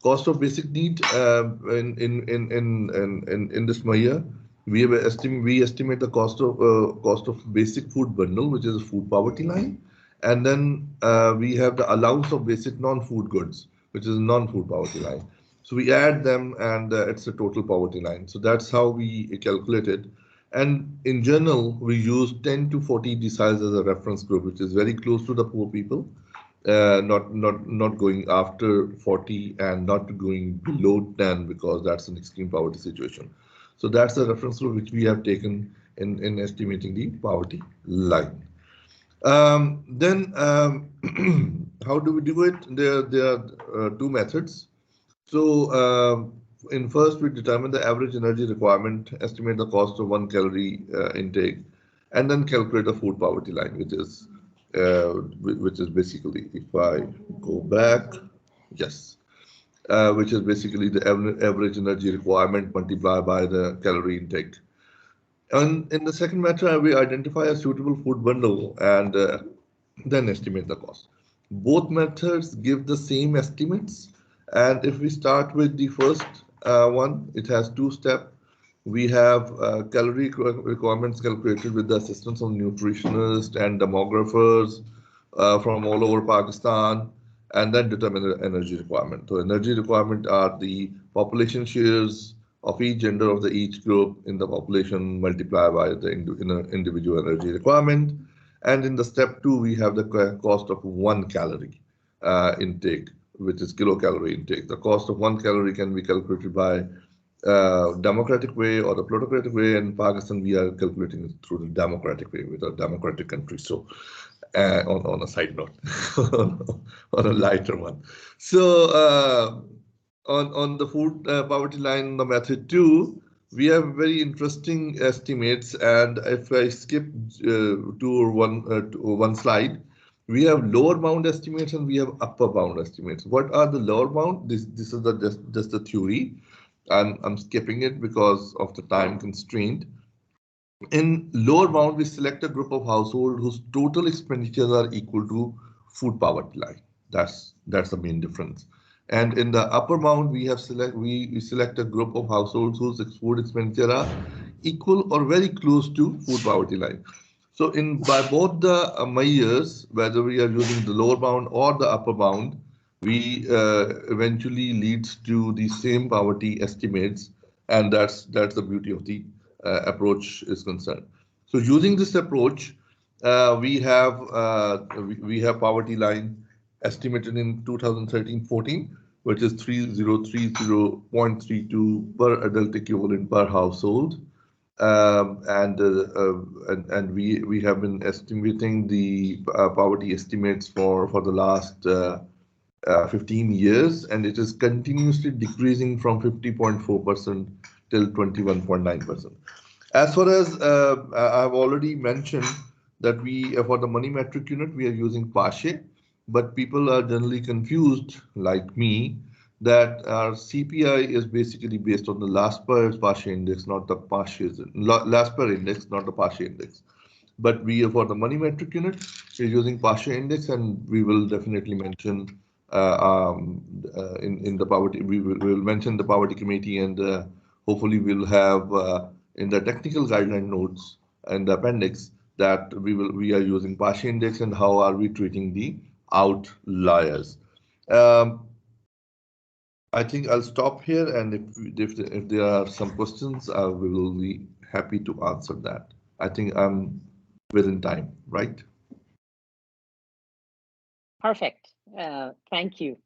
cost of basic need in this year, we estimate the cost of basic food bundle, which is a food poverty line, and then we have the allowance of basic non-food goods, which is a non-food poverty line. So we add them, and it's a total poverty line. So that's how we calculate it. And in general, we use 10 to 40 deciles as a reference group, which is very close to the poor people. Not going after 40 and not going below 10, because that's an extreme poverty situation. So that's the reference group which we have taken in estimating the poverty line. Then how do we do it? There are two methods. So in first, we determine the average energy requirement, estimate the cost of 1 calorie intake, and then calculate the food poverty line, which is basically, if I go back, yes, which is basically the average energy requirement multiplied by the calorie intake. And in the second method, we identify a suitable food bundle and then estimate the cost. Both methods give the same estimates. And if we start with the first one, it has two steps. We have calorie requirements calculated with the assistance of nutritionists and demographers from all over Pakistan, and then determine the energy requirement. So energy requirement are the population shares of each gender of the each group in the population multiplied by the individual energy requirement. And in the step 2, we have the cost of 1 calorie intake, which is kilocalorie intake. The cost of 1 calorie can be calculated by democratic way or the plutocratic way. In Pakistan, we are calculating it through the democratic way with a democratic country. So on a side note, on a lighter one. So on the food poverty line, the method 2, we have very interesting estimates. And if I skip to one slide, we have lower bound estimates and we have upper bound estimates. What are the lower bound? This is just the theory. I'm skipping it because of the time constraint. In lower bound, we select a group of households whose total expenditures are equal to food poverty line. That's the main difference. And in the upper bound, we select a group of households whose food expenditure are equal or very close to food poverty line. So by both the measures, whether we are using the lower bound or the upper bound, we eventually leads to the same poverty estimates, and that's the beauty of the approach is concerned. So using this approach, we have poverty line estimated in 2013-14, which is 3030.32 per adult equivalent per household. and we have been estimating the poverty estimates for the last 15 years, and it is continuously decreasing from 50.4% till 21.9%. As far as I've already mentioned that we for the money metric unit we are using PASHE, but people are generally confused like me that our CPI is basically based on the LASPER index, not the LASPER index, not the PASHE index. But we for the money metric unit we're using PASHE index, and we will definitely mention in the poverty we will mention the poverty committee, and hopefully we'll have in the technical guideline notes and the appendix that we are using PASHE index and how are we treating the outliers. I think I'll stop here, and if there are some questions, we will be happy to answer that. I think I'm within time, right? Perfect. Thank you.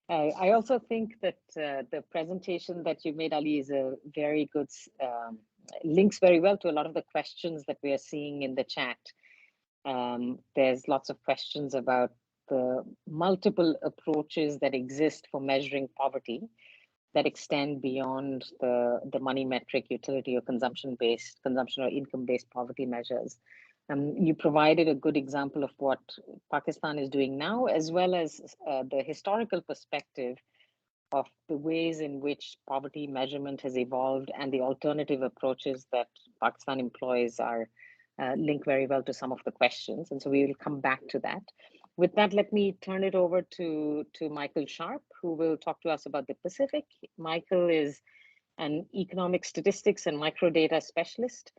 I also think that the presentation that you made, Ali, is a very good, links very well to a lot of the questions that we are seeing in the chat. There's lots of questions about the multiple approaches that exist for measuring poverty that extend beyond the money metric, utility or consumption or income-based poverty measures. You provided a good example of what Pakistan is doing now, as well as the historical perspective of the ways in which poverty measurement has evolved, and the alternative approaches that Pakistan employs are linked very well to some of the questions. And so we will come back to that. With that, let me turn it over to Michael Sharp, who will talk to us about the Pacific. Michael is an economic statistics and microdata specialist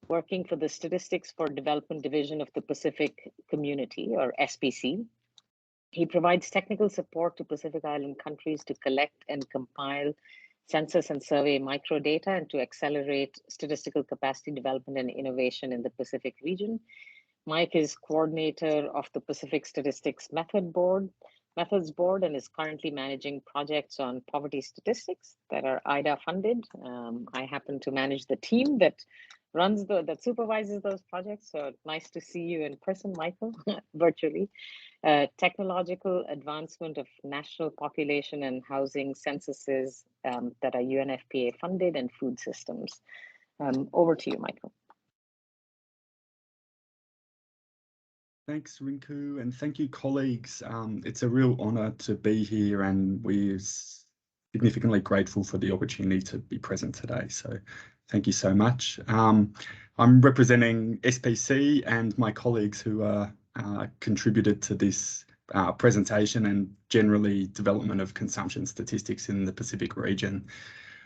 working for the Statistics for Development Division of the Pacific Community, or SPC. He provides technical support to Pacific Island countries to collect and compile census and survey microdata and to accelerate statistical capacity development and innovation in the Pacific region. Mike is coordinator of the Pacific Statistics Methods Board, and is currently managing projects on poverty statistics that are IDA funded. I happen to manage the team that supervises those projects. So nice to see you in person, Michael, virtually. Technological advancement of national population and housing censuses that are UNFPA funded, and food systems. Over to you, Michael. Thanks, Rinku, and thank you, colleagues. It's a real honour to be here, and we're significantly grateful for the opportunity to be present today. So thank you so much. I'm representing SPC and my colleagues who are contributed to this presentation and generally development of consumption statistics in the Pacific region.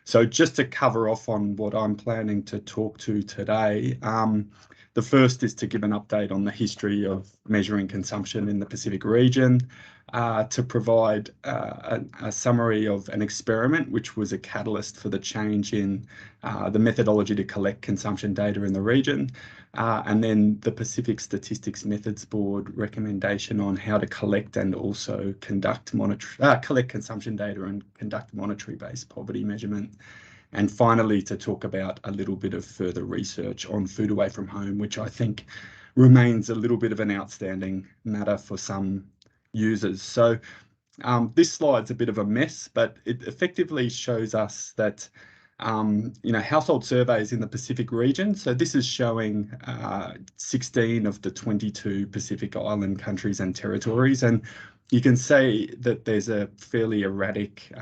So just to cover off on what I'm planning to talk to today, the first is to give an update on the history of measuring consumption in the Pacific region, to provide a summary of an experiment which was a catalyst for the change in the methodology to collect consumption data in the region, and then the Pacific Statistics Methods Board recommendation on how to collect and also collect consumption data and conduct monetary-based poverty measurement. And finally, to talk about a little bit of further research on food away from home, which I think remains a little bit of an outstanding matter for some users. So this slide's a bit of a mess, but it effectively shows us that household surveys in the Pacific region. So this is showing 16 of the 22 Pacific Island countries and territories, and you can say that there's a fairly erratic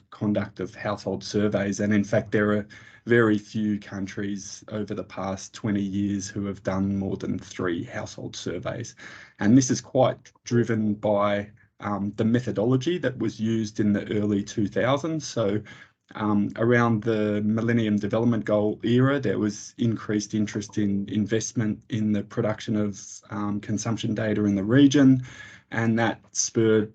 conduct of household surveys, and in fact there are very few countries over the past 20 years who have done more than 3 household surveys. And this is quite driven by the methodology that was used in the early 2000s. So around the Millennium Development Goal era, there was increased interest in investment in the production of consumption data in the region, and that spurred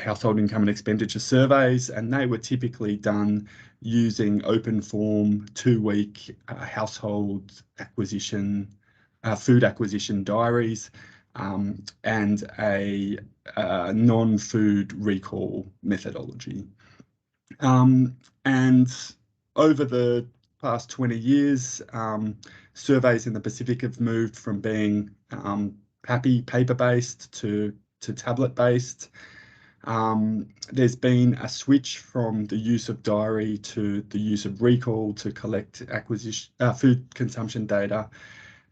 household income and expenditure surveys, and they were typically done using open form 2-week household acquisition, food acquisition diaries, and a non-food recall methodology. And over the past 20 years, surveys in the Pacific have moved from being happy paper-based to tablet-based. There's been a switch from the use of diary to the use of recall to collect food consumption data.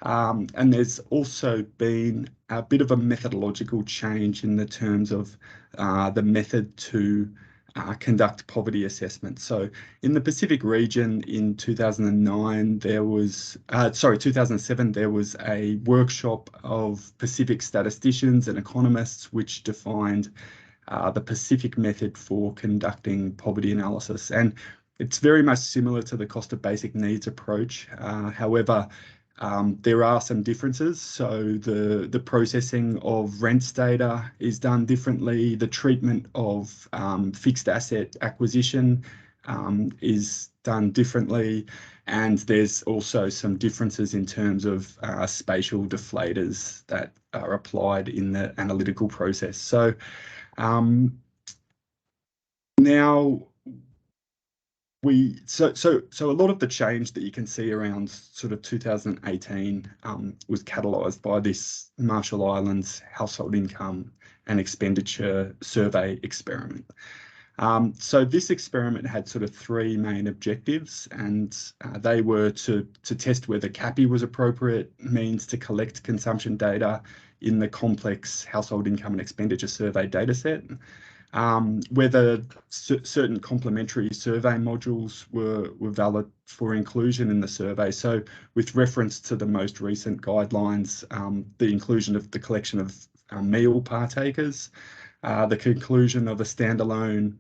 And there's also been a bit of a methodological change in the terms of the method to conduct poverty assessment. So in the Pacific region in 2007, there was a workshop of Pacific statisticians and economists which defined the Pacific method for conducting poverty analysis. And it's very much similar to the cost of basic needs approach. However, there are some differences. So the processing of rents data is done differently. The treatment of fixed asset acquisition is done differently. And there's also some differences in terms of spatial deflators that are applied in the analytical process. So now so a lot of the change that you can see around sort of 2018 was catalysed by this Marshall Islands household income and expenditure survey experiment. So this experiment had sort of three main objectives, and they were to test whether CAPI was appropriate means to collect consumption data in the complex household income and expenditure survey dataset. Whether certain complementary survey modules were valid for inclusion in the survey. So with reference to the most recent guidelines, the inclusion of the collection of meal partakers, the inclusion of a standalone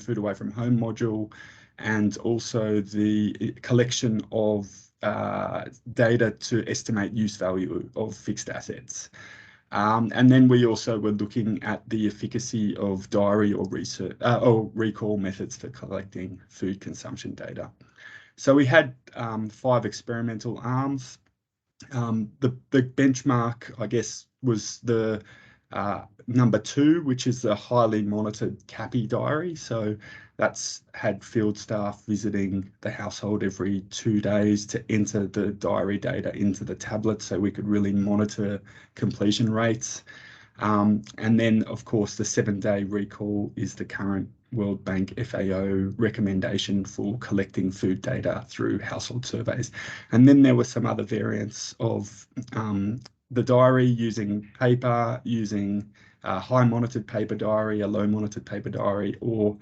food away from home module, and also the collection of data to estimate use value of fixed assets. And then we also were looking at the efficacy of diary or recall methods for collecting food consumption data. So we had 5 experimental arms. The benchmark, I guess, was the number 2, which is the highly monitored CAPI diary. So that's had field staff visiting the household every 2 days to enter the diary data into the tablet so we could really monitor completion rates. And then, of course, the 7-day recall is the current World Bank FAO recommendation for collecting food data through household surveys. And then there were some other variants of the diary using paper, using a high monitored paper diary, a low monitored paper diary, or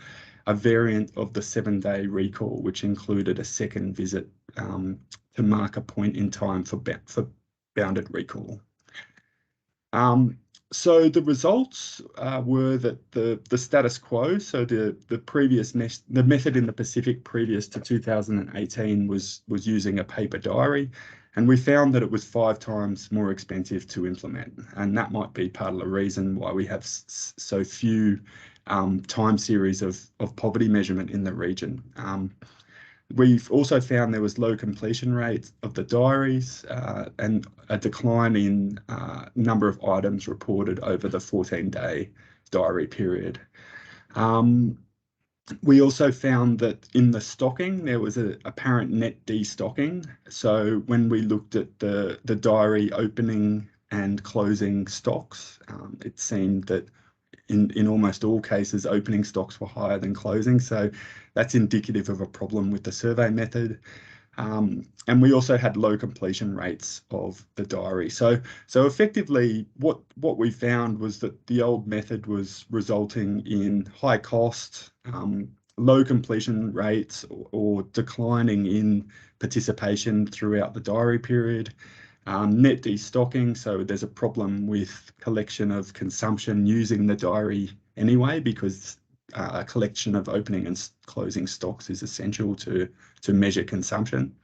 a variant of the 7-day recall, which included a second visit to mark a point in time for bounded recall. So the results were that the status quo, so the method in the Pacific previous to 2018 was using a paper diary, and we found that it was 5 times more expensive to implement, and that might be part of the reason why we have so few time series of poverty measurement in the region. We've also found there was low completion rates of the diaries and a decline in number of items reported over the 14-day diary period. We also found that in the stocking, there was an apparent net destocking. So when we looked at the diary opening and closing stocks, it seemed that in almost all cases, opening stocks were higher than closing. So that's indicative of a problem with the survey method. And we also had low completion rates of the diary. So effectively, what we found was that the old method was resulting in high cost, low completion rates, or declining in participation throughout the diary period. Net destocking, so there's a problem with collection of consumption using the diary anyway, because a collection of opening and closing stocks is essential to measure consumption.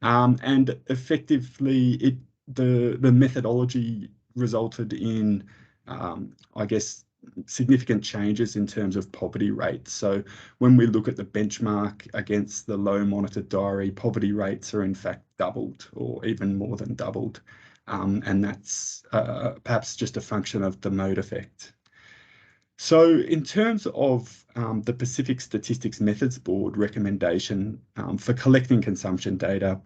And effectively, the methodology resulted in, I guess, significant changes in terms of poverty rates. So when we look at the benchmark against the low monitored diary, poverty rates are in fact doubled or even more than doubled. And that's perhaps just a function of the mode effect. So in terms of the Pacific Statistics Methods Board recommendation for collecting consumption data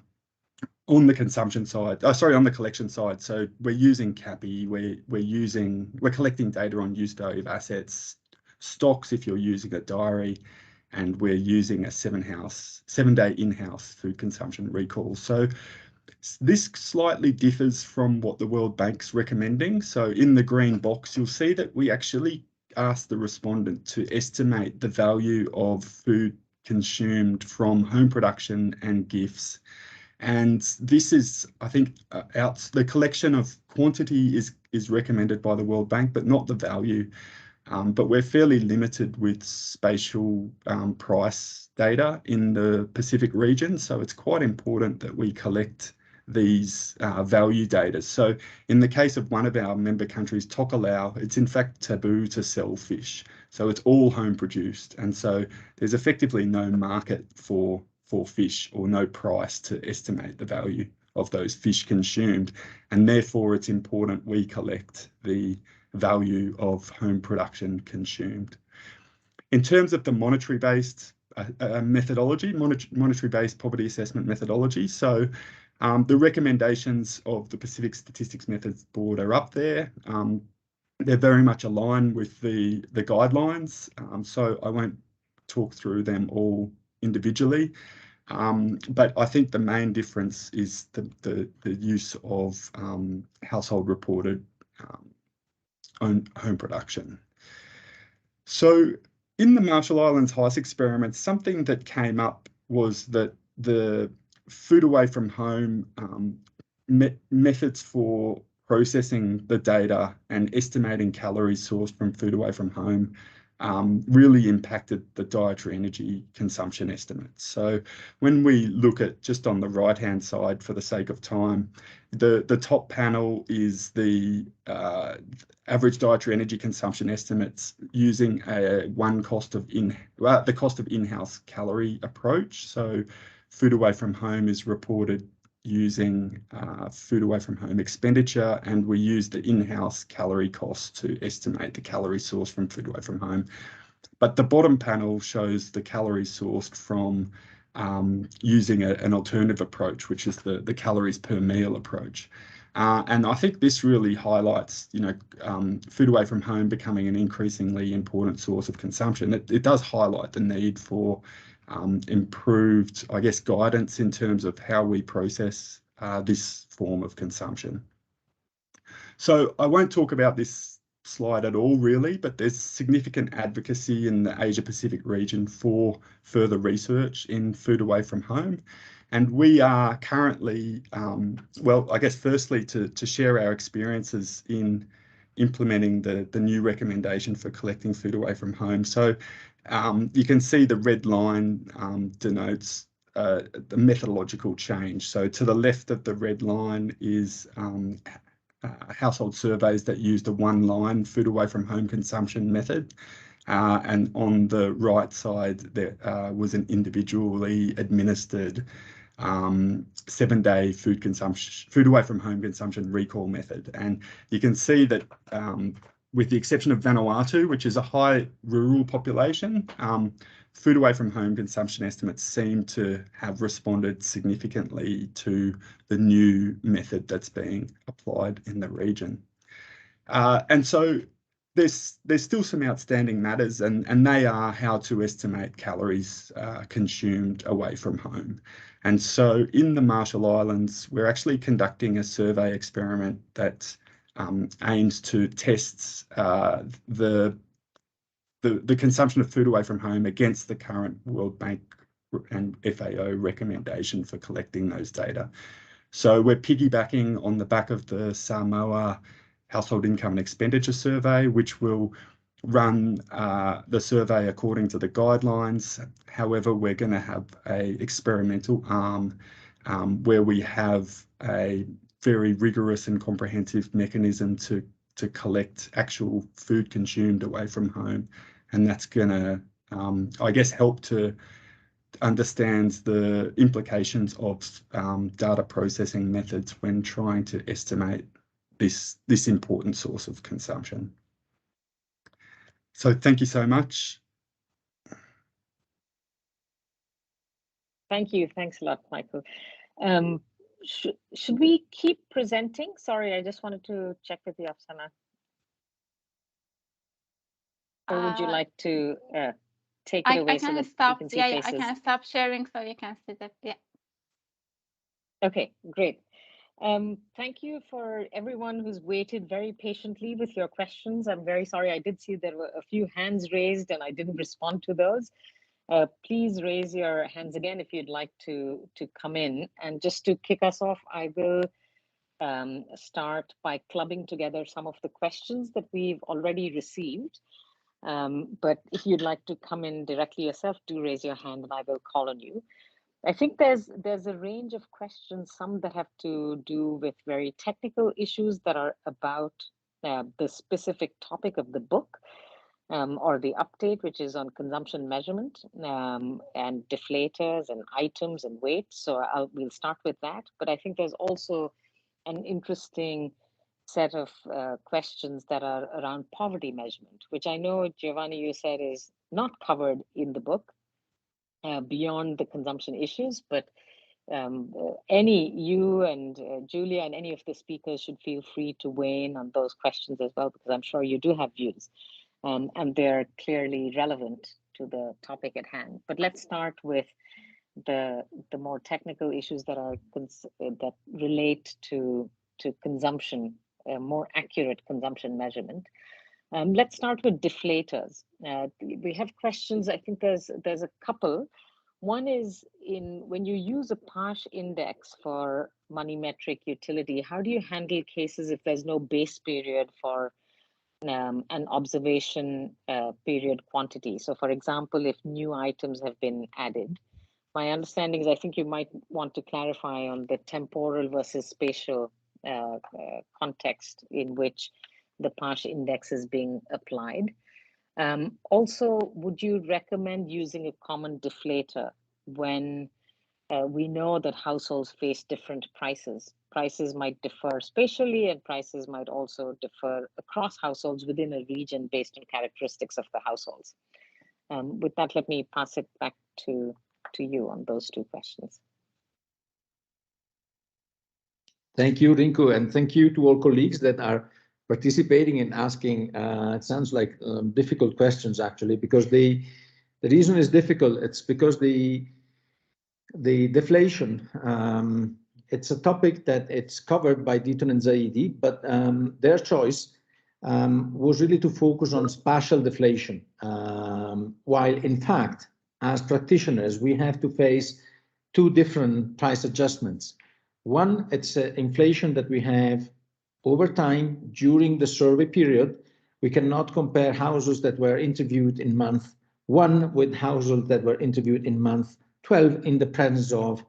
on the consumption side, on the collection side. So we're using CAPI, we're collecting data on use value of assets, stocks if you're using a diary, and we're using a 7-day in-house food consumption recall. So this slightly differs from what the World Bank's recommending. So in the green box, you'll see that we actually asked the respondent to estimate the value of food consumed from home production and gifts. And this is, I think, the collection of quantity is recommended by the World Bank, but not the value. But we're fairly limited with spatial price data in the Pacific region. So it's quite important that we collect these value data. So in the case of one of our member countries, Tokelau, it's in fact taboo to sell fish. So it's all home produced. And so there's effectively no market for fish, or no price to estimate the value of those fish consumed. And therefore it's important we collect the value of home production consumed. In terms of the monetary-based methodology, monetary-based poverty assessment methodology, so the recommendations of the Pacific Statistics Methods Board are up there. They're very much aligned with the guidelines, so I won't talk through them all individually. But I think the main difference is the use of household reported home production. So in the Marshall Islands HICE experiment, something that came up was that the food away from home methods for processing the data and estimating calories sourced from food away from home really impacted the dietary energy consumption estimates. So when we look at, just on the right-hand side for the sake of time, the top panel is the average dietary energy consumption estimates using the cost of in-house calorie approach. So food away from home is reported using food away from home expenditure, and we use the in-house calorie cost to estimate the calorie source from food away from home. But the bottom panel shows the calories sourced from using an alternative approach, which is the calories per meal approach. And I think this really highlights, food away from home becoming an increasingly important source of consumption. It does highlight the need for improved, I guess, guidance in terms of how we process this form of consumption. So I won't talk about this slide at all, really, but there's significant advocacy in the Asia Pacific region for further research in food away from home. And we are currently, well, I guess firstly to share our experiences in implementing the new recommendation for collecting food away from home. So you can see the red line denotes the methodological change. So to the left of the red line is household surveys that use the one-line food away from home consumption method. And on the right side, there was an individually administered 7-day food away from home consumption recall method. And you can see that with the exception of Vanuatu, which is a high rural population, food away from home consumption estimates seem to have responded significantly to the new method that's being applied in the region. And so there's still some outstanding matters, and they are how to estimate calories consumed away from home. And so in the Marshall Islands, we're actually conducting a survey experiment that aims to test the consumption of food away from home against the current World Bank and FAO recommendation for collecting those data. So we're piggybacking on the back of the Samoa Household Income and Expenditure Survey, which will run the survey according to the guidelines. However, we're going to have an experimental arm where we have a very rigorous and comprehensive mechanism to collect actual food consumed away from home. And that's going to, I guess, help to understand the implications of data processing methods when trying to estimate this important source of consumption. So thank you so much. Thank you. Thanks a lot, Michael. Should we keep presenting? Sorry, I just wanted to check with you, Afsana. Or would you like to take it away I so can that stop. you can see Yeah, faces? I can stop sharing so you can see that. Yeah. Okay, great. Thank you for everyone who's waited very patiently with your questions. I'm very sorry. I did see there were a few hands raised and I didn't respond to those. Please raise your hands again if you'd like to come in. And just to kick us off, I will start by clubbing together some of the questions that we've already received. But if you'd like to come in directly yourself, do raise your hand and I will call on you. I think there's a range of questions, some that have to do with very technical issues that are about the specific topic of the book. Or the update, which is on consumption measurement and deflators and items and weights. So we'll start with that. But I think there's also an interesting set of questions that are around poverty measurement, which I know, Giovanni, you said is not covered in the book beyond the consumption issues, but you and Julia and any of the speakers should feel free to weigh in on those questions as well, because I'm sure you do have views. And they're clearly relevant to the topic at hand. But let's start with the more technical issues that are that relate to consumption, more accurate consumption measurement. Let's start with deflators. We have questions. I think there's a couple. One is when you use a PASH index for money metric utility, how do you handle cases if there's no base period for an observation period quantity? So for example, if new items have been added, my understanding is I think you might want to clarify on the temporal versus spatial context in which the PASH index is being applied. Also, would you recommend using a common deflator when we know that households face different prices? Prices might differ spatially and prices might also differ across households within a region based on characteristics of the households. With that, let me pass it back to you on those two questions. Thank you, Rinku, and thank you to all colleagues that are participating and asking. It sounds like difficult questions actually, because the reason is difficult. It's because the deflation, it's a topic that it's covered by Deaton and Zaidi, but their choice was really to focus on spatial deflation, while in fact, as practitioners, we have to face two different price adjustments. One, it's inflation that we have over time during the survey period. We cannot compare households that were interviewed in month 1 with households that were interviewed in month 12 in the presence of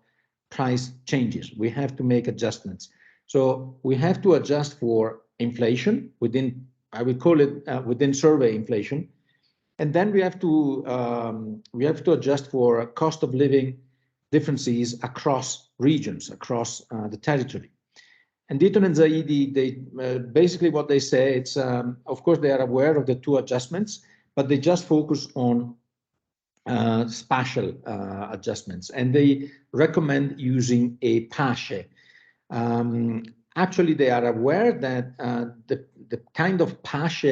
price changes. We have to make adjustments. So we have to adjust for inflation within, I would call it within survey inflation. And then we have to adjust for cost of living differences across regions, across the territory. And Deaton and Zaidi, they basically what they say, it's of course they are aware of the two adjustments, but they just focus on spatial adjustments, and they recommend using a PASH. Actually, they are aware that the kind of PASH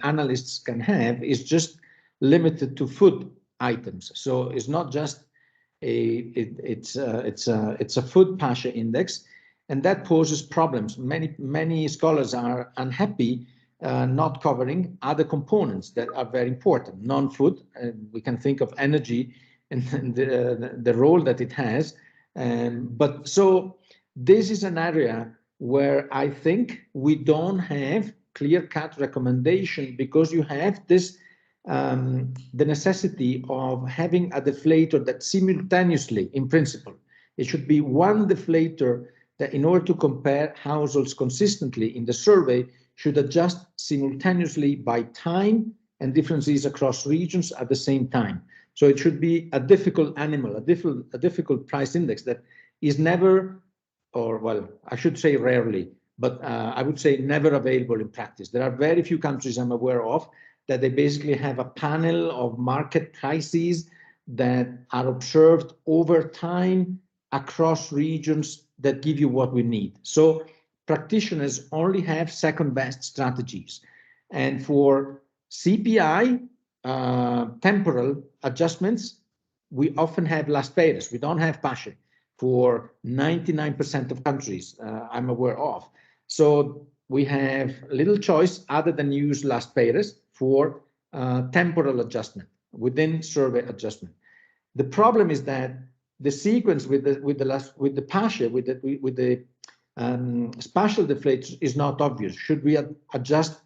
analysts can have is just limited to food items. So it's not just it's a food PASH index, and that poses problems. Many scholars are unhappy not covering other components that are very important, non-food. We can think of energy and the role that it has. But so this is an area where I think we don't have clear-cut recommendation, because you have this the necessity of having a deflator that simultaneously, in principle, it should be one deflator that in order to compare households consistently in the survey should adjust simultaneously by time and differences across regions at the same time. So it should be a difficult animal, a difficult price index that is never, or well, I should say rarely, but I would say never available in practice. There are very few countries I'm aware of that they basically have a panel of market prices that are observed over time across regions that give you what we need. So practitioners only have second best strategies. And for CPI temporal adjustments, we often have last payers. We don't have PASHE for 99% of countries I'm aware of. So we have little choice other than use last payers for temporal adjustment within survey adjustment. The problem is that the sequence with the PASHE, with the spatial deflators is not obvious. Should we adjust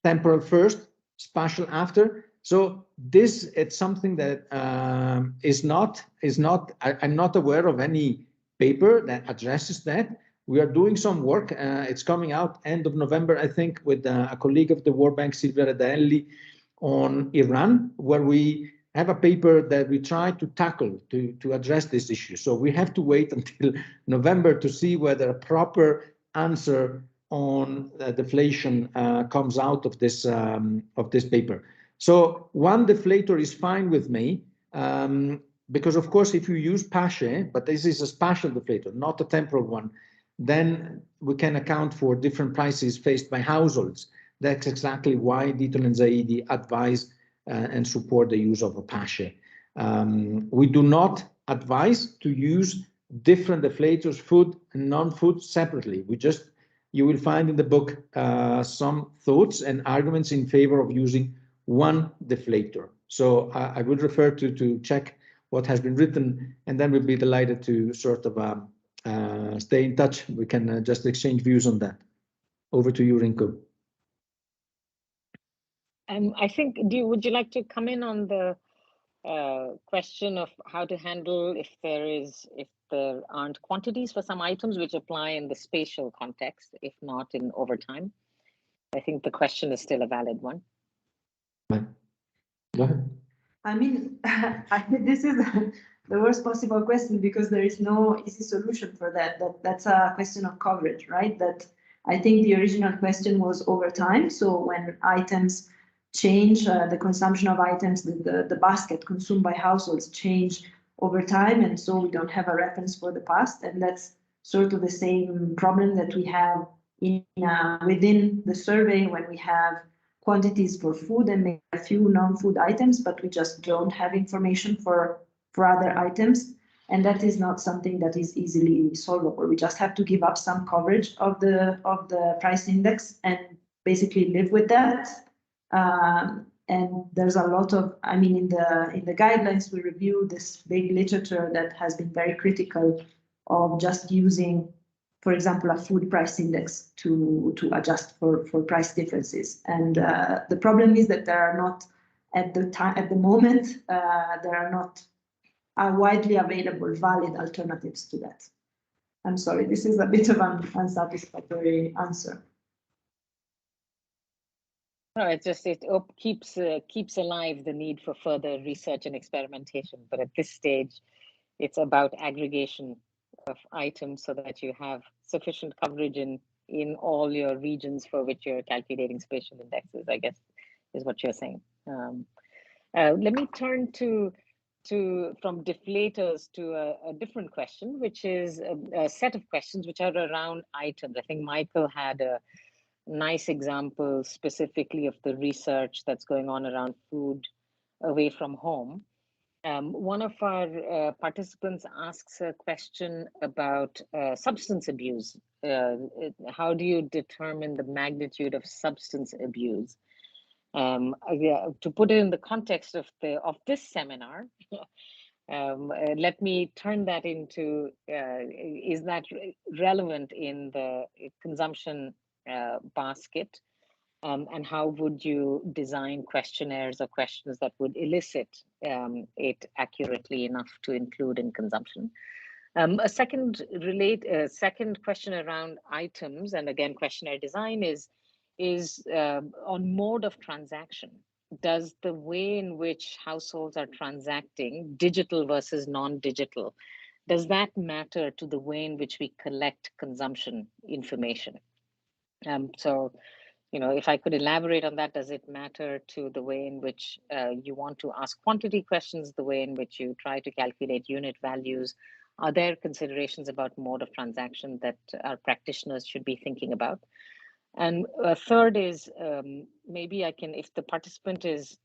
temporal first, spatial after? So this, it's something that I'm not aware of any paper that addresses that. We are doing some work. It's coming out end of November, I think, with a colleague of the World Bank, Silvia Redaelli, on Iran, where we have a paper that we try to tackle to address this issue. So we have to wait until November to see whether a proper answer on deflation comes out of this paper. So one deflator is fine with me, because of course, if you use PASHE, but this is a spatial deflator, not a temporal one, then we can account for different prices faced by households. That's exactly why Deaton and Zaidi advise and support the use of a PASHE. We do not advise to use different deflators, food and non-food, separately. You will find in the book some thoughts and arguments in favor of using one deflator. So I would refer to check what has been written, and then we'll be delighted to sort of stay in touch. We can just exchange views on that. Over to you, Rinko. I think, would you like to come in on the question of how to handle if there aren't quantities for some items which apply in the spatial context, if not in overtime? I think the question is still a valid one. Go ahead. I mean, I think this is the worst possible question because there is no easy solution for that. That's a question of coverage, right? That I think the original question was over time. So when items change, the consumption of items, the basket consumed by households change over time, and so we don't have a reference for the past, and that's sort of the same problem that we have in within the survey when we have quantities for food and maybe a few non-food items, but we just don't have information for other items, and that is not something that is easily solvable. We just have to give up some coverage of the price index and basically live with that. And there's a lot of, I mean, in the guidelines, we review this big literature that has been very critical of just using, for example, a food price index to adjust for price differences. And the problem is that there are not, at the moment, there are not widely available valid alternatives to that. I'm sorry, this is a bit of an unsatisfactory answer. No, it keeps alive the need for further research and experimentation. But at this stage, it's about aggregation of items so that you have sufficient coverage in all your regions for which you're calculating spatial indexes, I guess, is what you're saying. Let me turn from deflators to a different question, which is a set of questions which are around items. I think Michael had a nice example specifically of the research that's going on around food away from home. One of our participants asks a question about substance abuse. How do you determine the magnitude of substance abuse? To put it in the context of this seminar, let me turn that into, is that relevant in the consumption basket? And how would you design questionnaires or questions that would elicit it accurately enough to include in consumption? A second question around items, and again, questionnaire design is on mode of transaction. Does the way in which households are transacting, digital versus non-digital, does that matter to the way in which we collect consumption information? So if I could elaborate on that, does it matter to the way in which you want to ask quantity questions, the way in which you try to calculate unit values? Are there considerations about mode of transaction that our practitioners should be thinking about? And third is maybe I can, if the participant is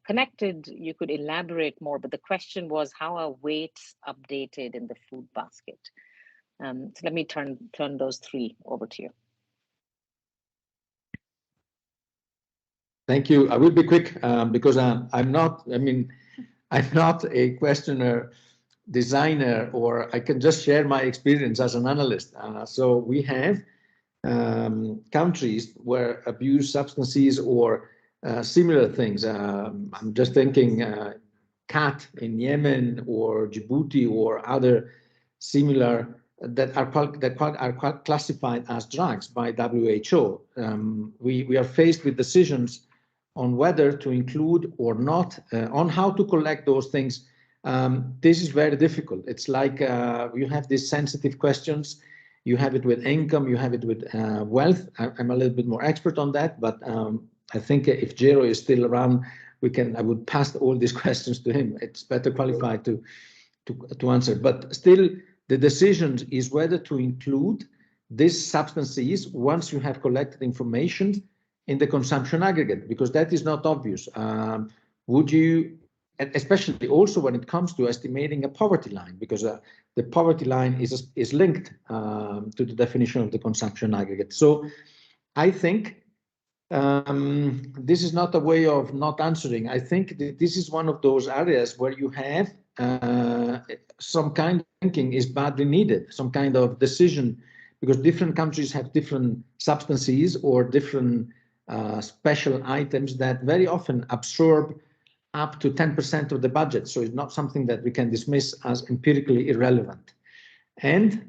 connected, you could elaborate more, but the question was, how are weights updated in the food basket? So let me turn those three over to you. Thank you. I will be quick because I'm not a questioner, designer, or I can just share my experience as an analyst. So we have countries where abuse substances or similar things. I'm just thinking cat in Yemen or Djibouti or other similar that are classified as drugs by WHO. We are faced with decisions on whether to include or not, on how to collect those things. This is very difficult. It's like you have these sensitive questions. You have it with income, you have it with wealth. I'm a little bit more expert on that, but I think if Jero is still around, I would pass all these questions to him. It's better qualified to answer. But still, the decision is whether to include these substances once you have collected information in the consumption aggregate, because that is not obvious. Would you, especially also when it comes to estimating a poverty line, because the poverty line is linked to the definition of the consumption aggregate. So I think this is not a way of not answering. I think that this is one of those areas where you have some kind of thinking is badly needed, some kind of decision, because different countries have different substances or different special items that very often absorb up to 10% of the budget. So it's not something that we can dismiss as empirically irrelevant. And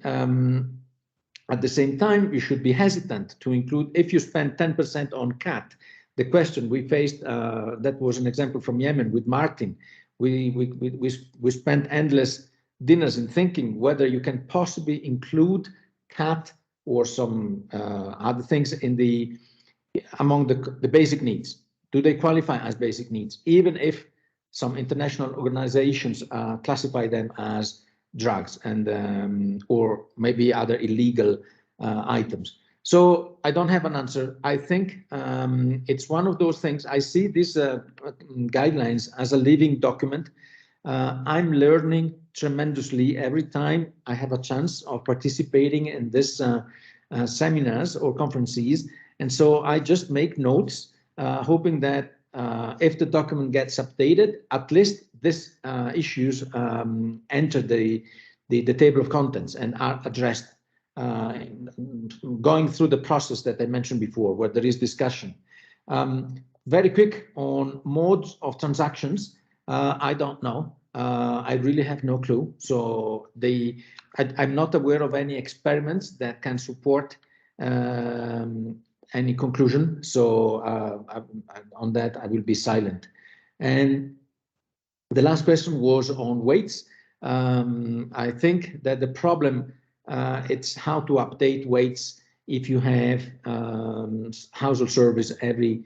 at the same time, you should be hesitant to include, if you spend 10% on cat, the question we faced, that was an example from Yemen with Martin. We spent endless dinners in thinking whether you can possibly include cat or some other things in among the basic needs. Do they qualify as basic needs, even if some international organizations classify them as drugs and or maybe other illegal items? So I don't have an answer. I think it's one of those things. I see these guidelines as a living document. I'm learning tremendously every time I have a chance of participating in this seminars or conferences. And so I just make notes, hoping that if the document gets updated, at least these issues enter the table of contents and are addressed, going through the process that I mentioned before, where there is discussion. Very quick on modes of transactions. I don't know. I really have no clue. So I'm not aware of any experiments that can support any conclusion. So on that, I will be silent. And the last question was on weights. I think that the problem, it's how to update weights if you have household service every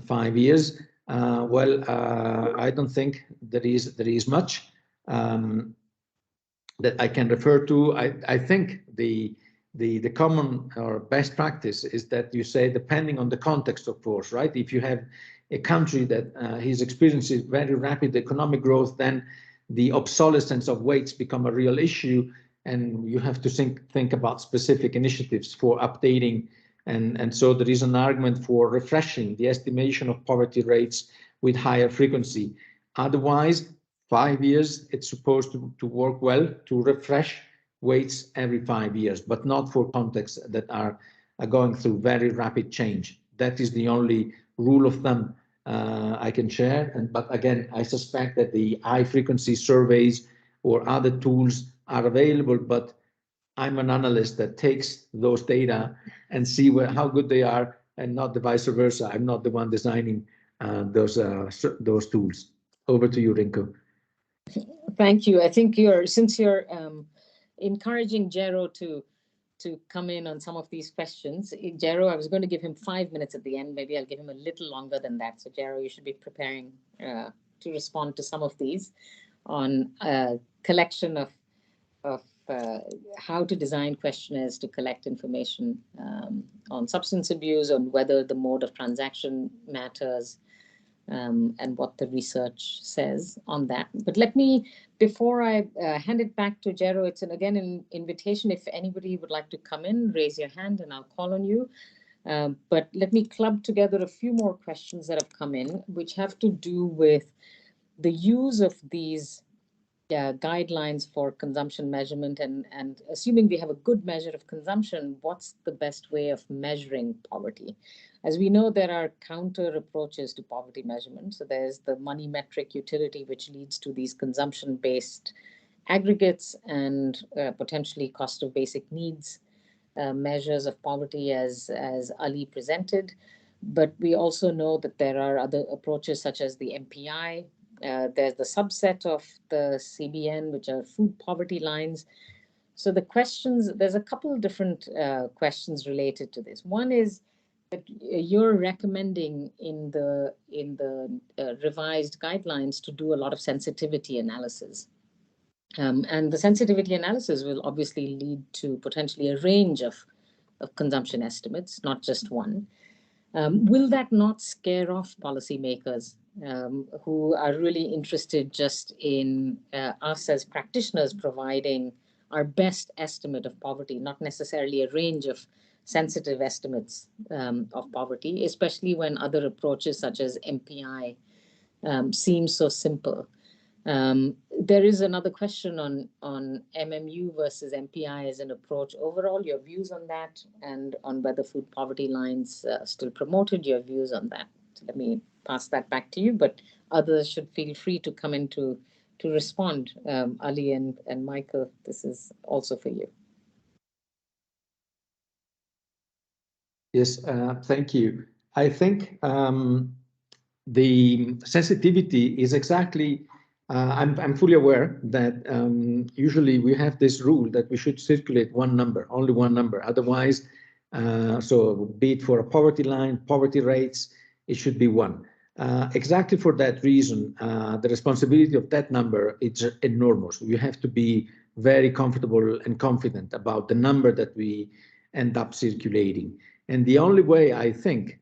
5 years. I don't think there is much that I can refer to. I think the common or best practice is that you say, depending on the context, of course, right? If you have a country that is experiencing very rapid economic growth, then the obsolescence of weights become a real issue, and you have to think about specific initiatives for updating. And so there is an argument for refreshing the estimation of poverty rates with higher frequency. Otherwise, 5 years, it's supposed to work well to refresh weights every 5 years, but not for contexts that are going through very rapid change. That is the only rule of thumb I can share. But again, I suspect that the high frequency surveys or other tools are available, but I'm an analyst that takes those data and see how good they are, and not the vice versa. I'm not the one designing those tools. Over to you, Rinko. Thank you. I think since you're encouraging Jero to to come in on some of these questions. Jero, I was going to give him 5 minutes at the end. Maybe I'll give him a little longer than that. So Jero, you should be preparing to respond to some of these on a collection of how to design questionnaires to collect information on substance abuse, on whether the mode of transaction matters, and what the research says on that. But let me, before I hand it back to Jero, it's again an invitation. If anybody would like to come in, raise your hand and I'll call on you. But let me club together a few more questions that have come in, which have to do with the use of these guidelines for consumption measurement, and assuming we have a good measure of consumption, what's the best way of measuring poverty? As we know, there are counter approaches to poverty measurement. So there's the money metric utility, which leads to these consumption-based aggregates and potentially cost of basic needs measures of poverty, as Ali presented. But we also know that there are other approaches such as the MPI. There's the subset of the CBN, which are food poverty lines. So the questions, there's a couple of different questions related to this. One is that you're recommending in the revised guidelines to do a lot of sensitivity analysis. And the sensitivity analysis will obviously lead to potentially a range of consumption estimates, not just one. Will that not scare off policymakers who are really interested just in us as practitioners providing our best estimate of poverty, not necessarily a range of sensitive estimates of poverty, especially when other approaches such as MPI seem so simple? There is another question on MMU versus MPI as an approach. Overall, your views on that, and on whether food poverty lines still promoted, your views on that. So let me pass that back to you, but others should feel free to come in to respond. Ali and Michael, this is also for you. Yes, thank you. I think the sensitivity is exactly, I'm fully aware that usually we have this rule that we should circulate one number, only one number. Otherwise, so be it for a poverty line, poverty rates, it should be one. Exactly for that reason, the responsibility of that number is enormous. You have to be very comfortable and confident about the number that we end up circulating. And the only way I think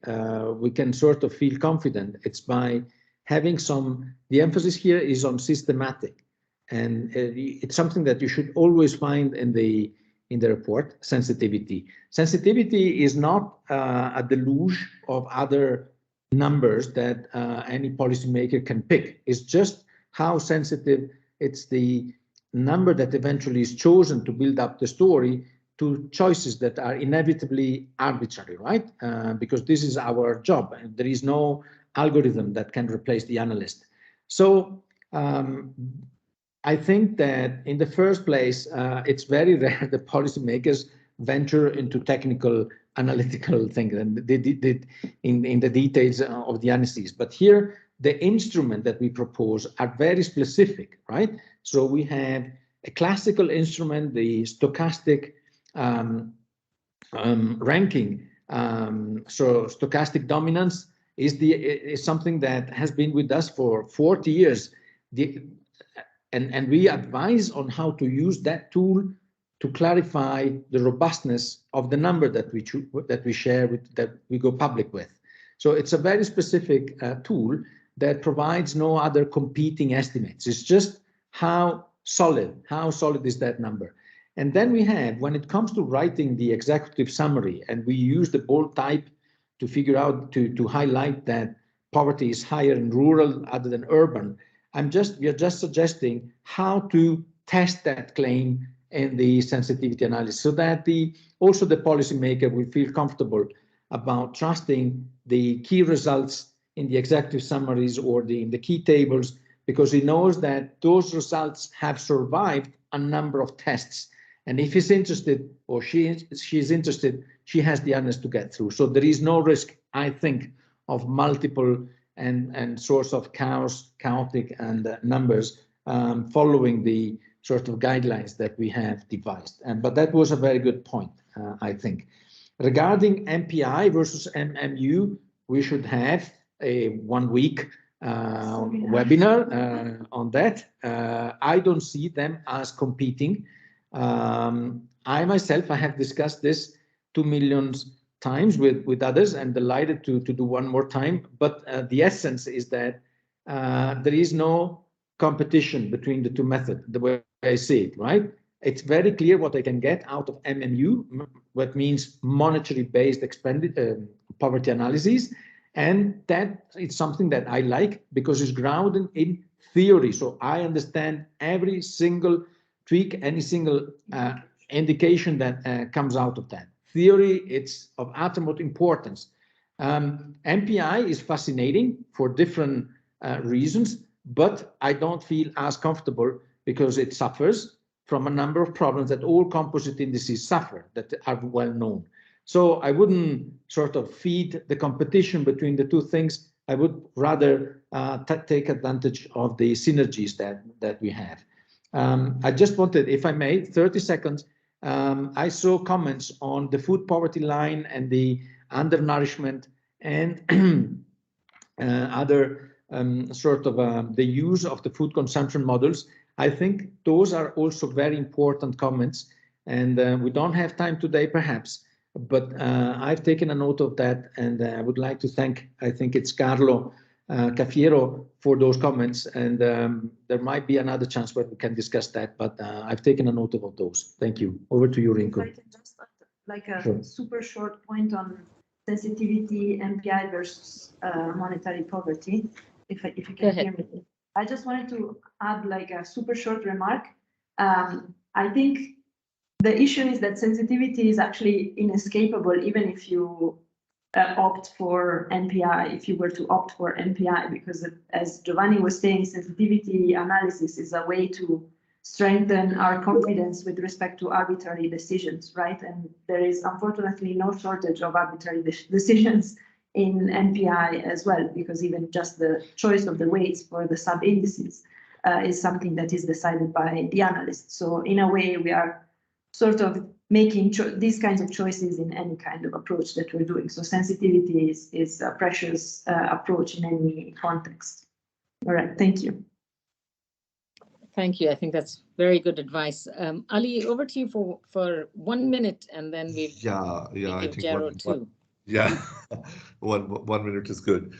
we can sort of feel confident, it's by having the emphasis here is on systematic. And it's something that you should always find in the report, sensitivity. Sensitivity is not a deluge of other numbers that any policymaker can pick. It's just how sensitive, it's the number that eventually is chosen to build up the story to choices that are inevitably arbitrary, right? Because this is our job, and there is no algorithm that can replace the analyst. So I think that in the first place, it's very rare that policymakers venture into technical analytical things and in the details of the analyses. But here, the instrument that we propose are very specific, right? So we have a classical instrument, the stochastic ranking. So stochastic dominance is something that has been with us for 40 years. And we advise on how to use that tool to clarify the robustness of the number that we share with, that we go public with. So it's a very specific tool that provides no other competing estimates. It's just how solid is that number. And then we have, when it comes to writing the executive summary, and we use the bold type to figure out, to highlight that poverty is higher in rural other than urban, we are just suggesting how to test that claim in the sensitivity analysis, so that also the policymaker will feel comfortable about trusting the key results in the executive summaries or in the key tables, because he knows that those results have survived a number of tests. And if he's interested, or she's interested, she has the honors to get through. So there is no risk, I think, of multiple and source of chaotic and numbers following the sort of guidelines that we have devised. But that was a very good point. I think. Regarding MPI versus MMU, we should have a 1 week webinar on that. I don't see them as competing. I myself, I have discussed this 2 million times with others and delighted to do one more time. But the essence is that there is no competition between the two methods, the way I see it, right? It's very clear what I can get out of MMU, what means monetary-based poverty analysis. And that is something that I like because it's grounded in theory. So I understand every single tweak, any single indication that comes out of that. Theory, it's of utmost importance. MPI is fascinating for different reasons, but I don't feel as comfortable because it suffers from a number of problems that all composite indices suffer that are well known. So I wouldn't sort of feed the competition between the two things. I would rather take advantage of the synergies that we have. I just wanted, if I may, 30 seconds. I saw comments on the food poverty line and the undernourishment and other sort of the use of the food consumption models. I think those are also very important comments, and we don't have time today perhaps, but I've taken a note of that, and I would like to thank, I think it's Carlo Cafiero for those comments, and there might be another chance where we can discuss that, but I've taken a note of those. Thank you. Over to you, Rinko. If I can just like a super short point on sensitivity, MPI versus monetary poverty, if you can hear me. I just wanted to add like a super short remark. I think the issue is that sensitivity is actually inescapable, even if you opt for MPI, if you were to opt for MPI, because as Giovanni was saying, sensitivity analysis is a way to strengthen our confidence with respect to arbitrary decisions, right? And there is unfortunately no shortage of arbitrary decisions in MPI as well, because even just the choice of the weights for the sub-indices is something that is decided by the analyst. So in a way, we are sort of making these kinds of choices in any kind of approach that we're doing. So sensitivity is a precious approach in any context. All right, thank you. Thank you. I think that's very good advice. Ali, over to you for 1 minute, and then we give Jero two. Yeah, one minute is good.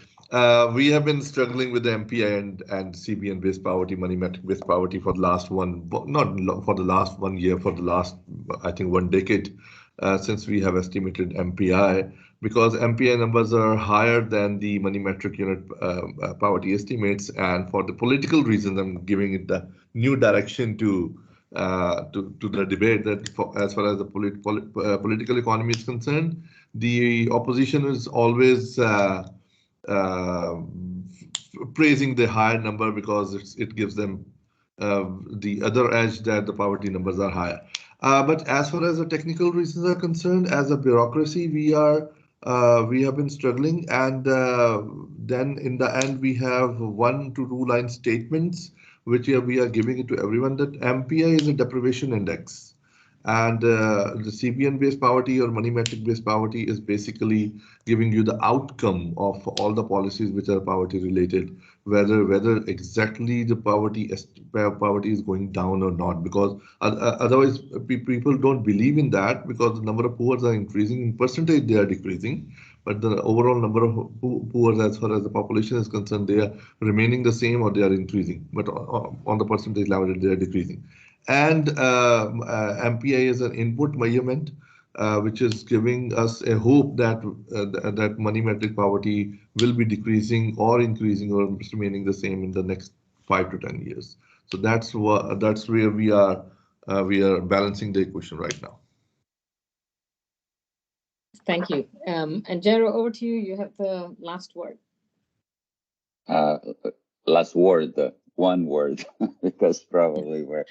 We have been struggling with the MPI and CBN-based poverty, money-metric-based poverty for the last not for the last 1 year, for the last, I think, 1 decade since we have estimated MPI, because MPI numbers are higher than the money-metric unit poverty estimates, and for the political reasons, I'm giving it the new direction to the debate that as far as the political economy is concerned, the opposition is always praising the higher number because it gives them the other edge that the poverty numbers are higher. But as far as the technical reasons are concerned, as a bureaucracy, we have been struggling, and then in the end we have 1 to 2 line statements which we are giving it to everyone that MPI is a deprivation index. And the CBN-based poverty or money-metric-based poverty is basically giving you the outcome of all the policies which are poverty-related, whether exactly the poverty is going down or not. Because otherwise, people don't believe in that, because the number of poor are increasing in percentage, they are decreasing, but the overall number of poor as far as the population is concerned, they are remaining the same or they are increasing. But on the percentage level, they are decreasing. And MPI is an input measurement, which is giving us a hope that that money-metric poverty will be decreasing or increasing or remaining the same in the next 5 to 10 years. So that's where we are balancing the equation right now. Thank you. And Jero, over to you. You have the last word. Last word, 1 word, because probably we're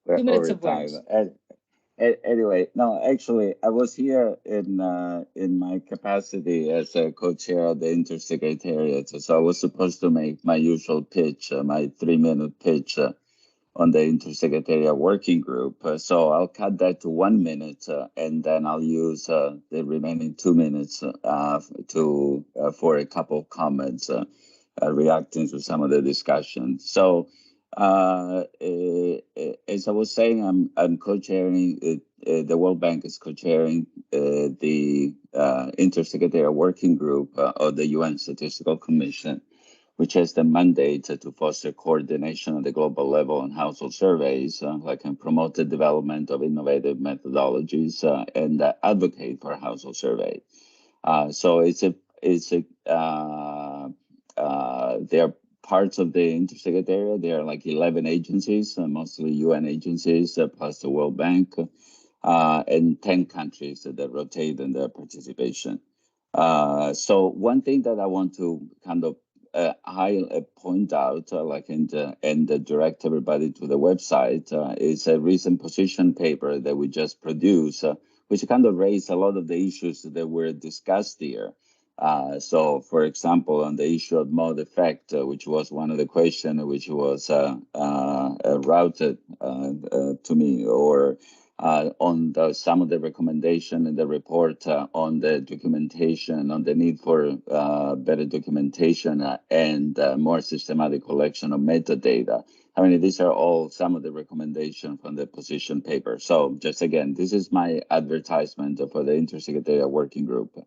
2 minutes over of time. words. Anyway, no, actually, I was here in my capacity as a co-chair of the Intersecretariat, so I was supposed to make my usual pitch, my 3-minute pitch, on the Intersecretarial Working Group. So I'll cut that to 1 minute, and then I'll use the remaining 2 minutes for a couple of comments reacting to some of the discussion. So as I was saying, I'm co-chairing, the World Bank is co-chairing the Intersecretarial Working Group of the UN Statistical Commission, which has the mandate to foster coordination at the global level on household surveys, and promote the development of innovative methodologies and advocate for household survey. So they're parts of the Intersecretariat. There are like 11 agencies, mostly UN agencies, plus the World Bank, and 10 countries that rotate in their participation. So one thing that I want to kind of point out, and direct everybody to the website, is a recent position paper that we just produced, which kind of raised a lot of the issues that were discussed here. So, for example, on the issue of mode effect, which was one of the questions which was routed to me, or on some of the recommendation in the report on the documentation, on the need for better documentation and more systematic collection of metadata. I mean, these are all some of the recommendations from the position paper. So just again, this is my advertisement for the Intersecretarial Working Group.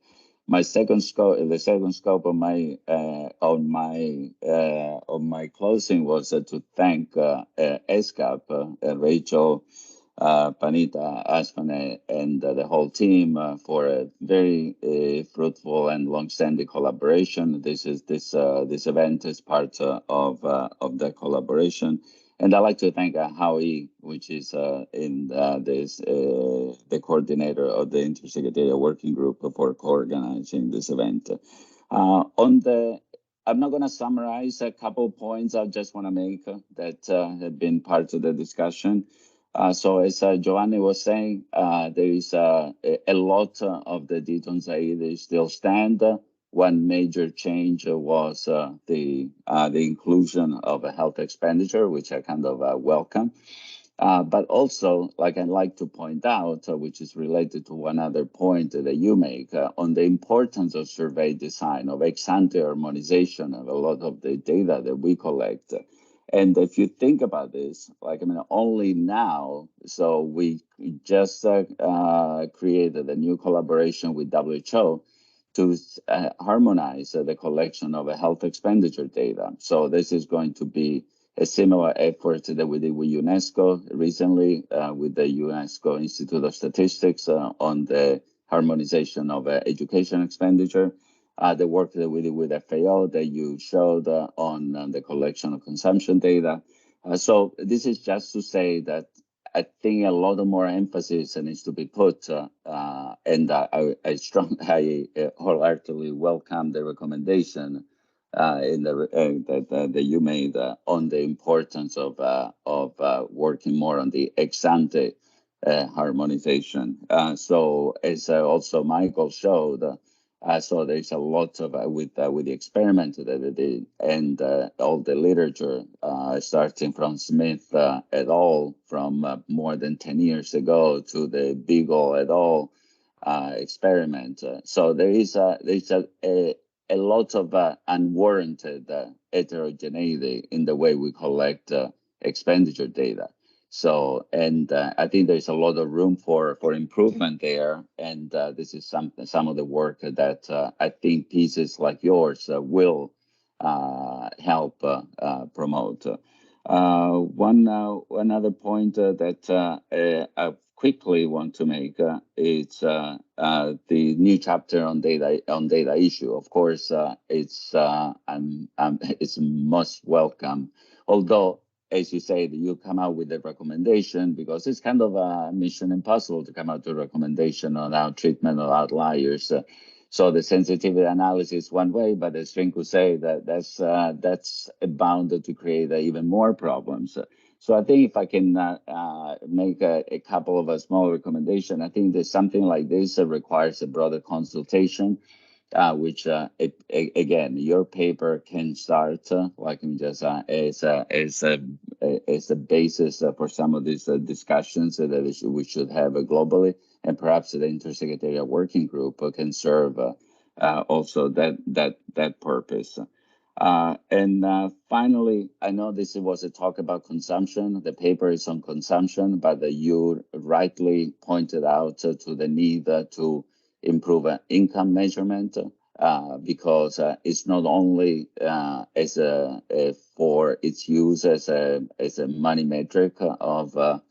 My second scope, the second scope of my on my closing was to thank ESCAP, Rachel, Panita, Ashmane, and the whole team for a very fruitful and long-standing collaboration. This event is part of the collaboration. And I'd like to thank Howie, which is the coordinator of the Intersecretarial Working Group, for co-organizing this event. I'm not going to summarize a couple of points I just want to make that have been part of the discussion. So as Giovanni was saying, there is a lot of the Deaton and Zaidi still stand. One major change was the inclusion of a health expenditure, which I kind of welcome. But also, like I'd like to point out, which is related to one other point that you make, on the importance of survey design, of ex-ante harmonization of a lot of the data that we collect. And if you think about this, only now, so we just created a new collaboration with WHO to harmonize the collection of health expenditure data. So this is going to be a similar effort that we did with UNESCO recently, with the UNESCO Institute of Statistics on the harmonization of education expenditure. The work that we did with FAO that you showed on the collection of consumption data. So this is just to say that I think a lot of more emphasis needs to be put, and I wholeheartedly welcome the recommendation that you made on the importance of working more on the ex-ante harmonization. So as also Michael showed, so there's a lot of with the experiment that they did and all the literature starting from Smith et al. From more than 10 years ago to the Beagle et al. Experiment. So there is a lot of unwarranted heterogeneity in the way we collect expenditure data. So, and I think there's a lot of room for improvement there. And this is some of the work that I think pieces like yours will help promote. One other point that I quickly want to make is the new chapter on data issue. Of course, it's most welcome, although, as you said, you come out with a recommendation because it's kind of a mission impossible to come out with a recommendation on our treatment of outliers. So the sensitivity analysis one way, but as Rinku say, that's bound to create even more problems. So I think if I can make a couple of small recommendations, I think that something like this requires a broader consultation which again, your paper can start like just as a basis for some of these discussions that we should have globally, and perhaps the intersecretarial working group can serve also that purpose. And finally, I know this was a talk about consumption. The paper is on consumption, but you rightly pointed out to the need to improve income measurement because it's not only as for its use as a money metric of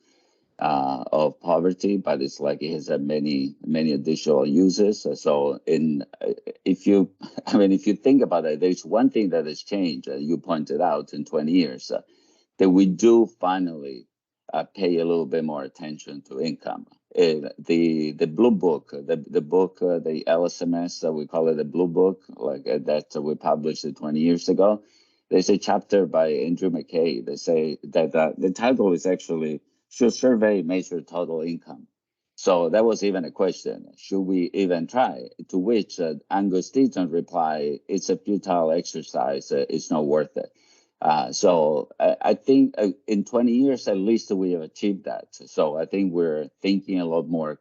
poverty, but it's like it has many additional uses. So if you think about it, there's one thing that has changed. You pointed out in 20 years that we do finally pay a little bit more attention to income. The blue book, the book, the LSMS, we call it the blue book, like that we published 20 years ago. There's a chapter by Andrew McKay. They say that the title is actually, should survey measure total income? So that was even a question. Should we even try? To which Angus Deaton replied, it's a futile exercise. It's not worth it. So I think in 20 years, at least we have achieved that. So I think we're thinking a lot more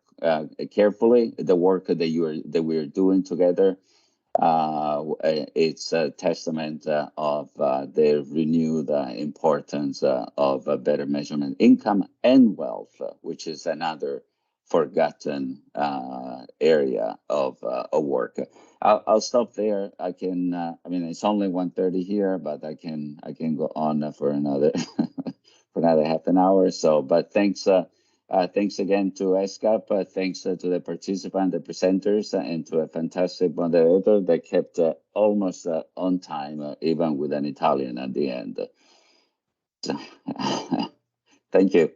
carefully. The work that we're doing together, it's a testament of the renewed importance of better measurement, income and wealth, which is another forgotten area of work. I'll stop there. I can. I mean, it's only 1:30 here, but I can go on for another for another half an hour or so. But thanks. Thanks again to ESCAP. Thanks to the participants, the presenters, and to a fantastic moderator that kept almost on time, even with an Italian at the end. Thank you.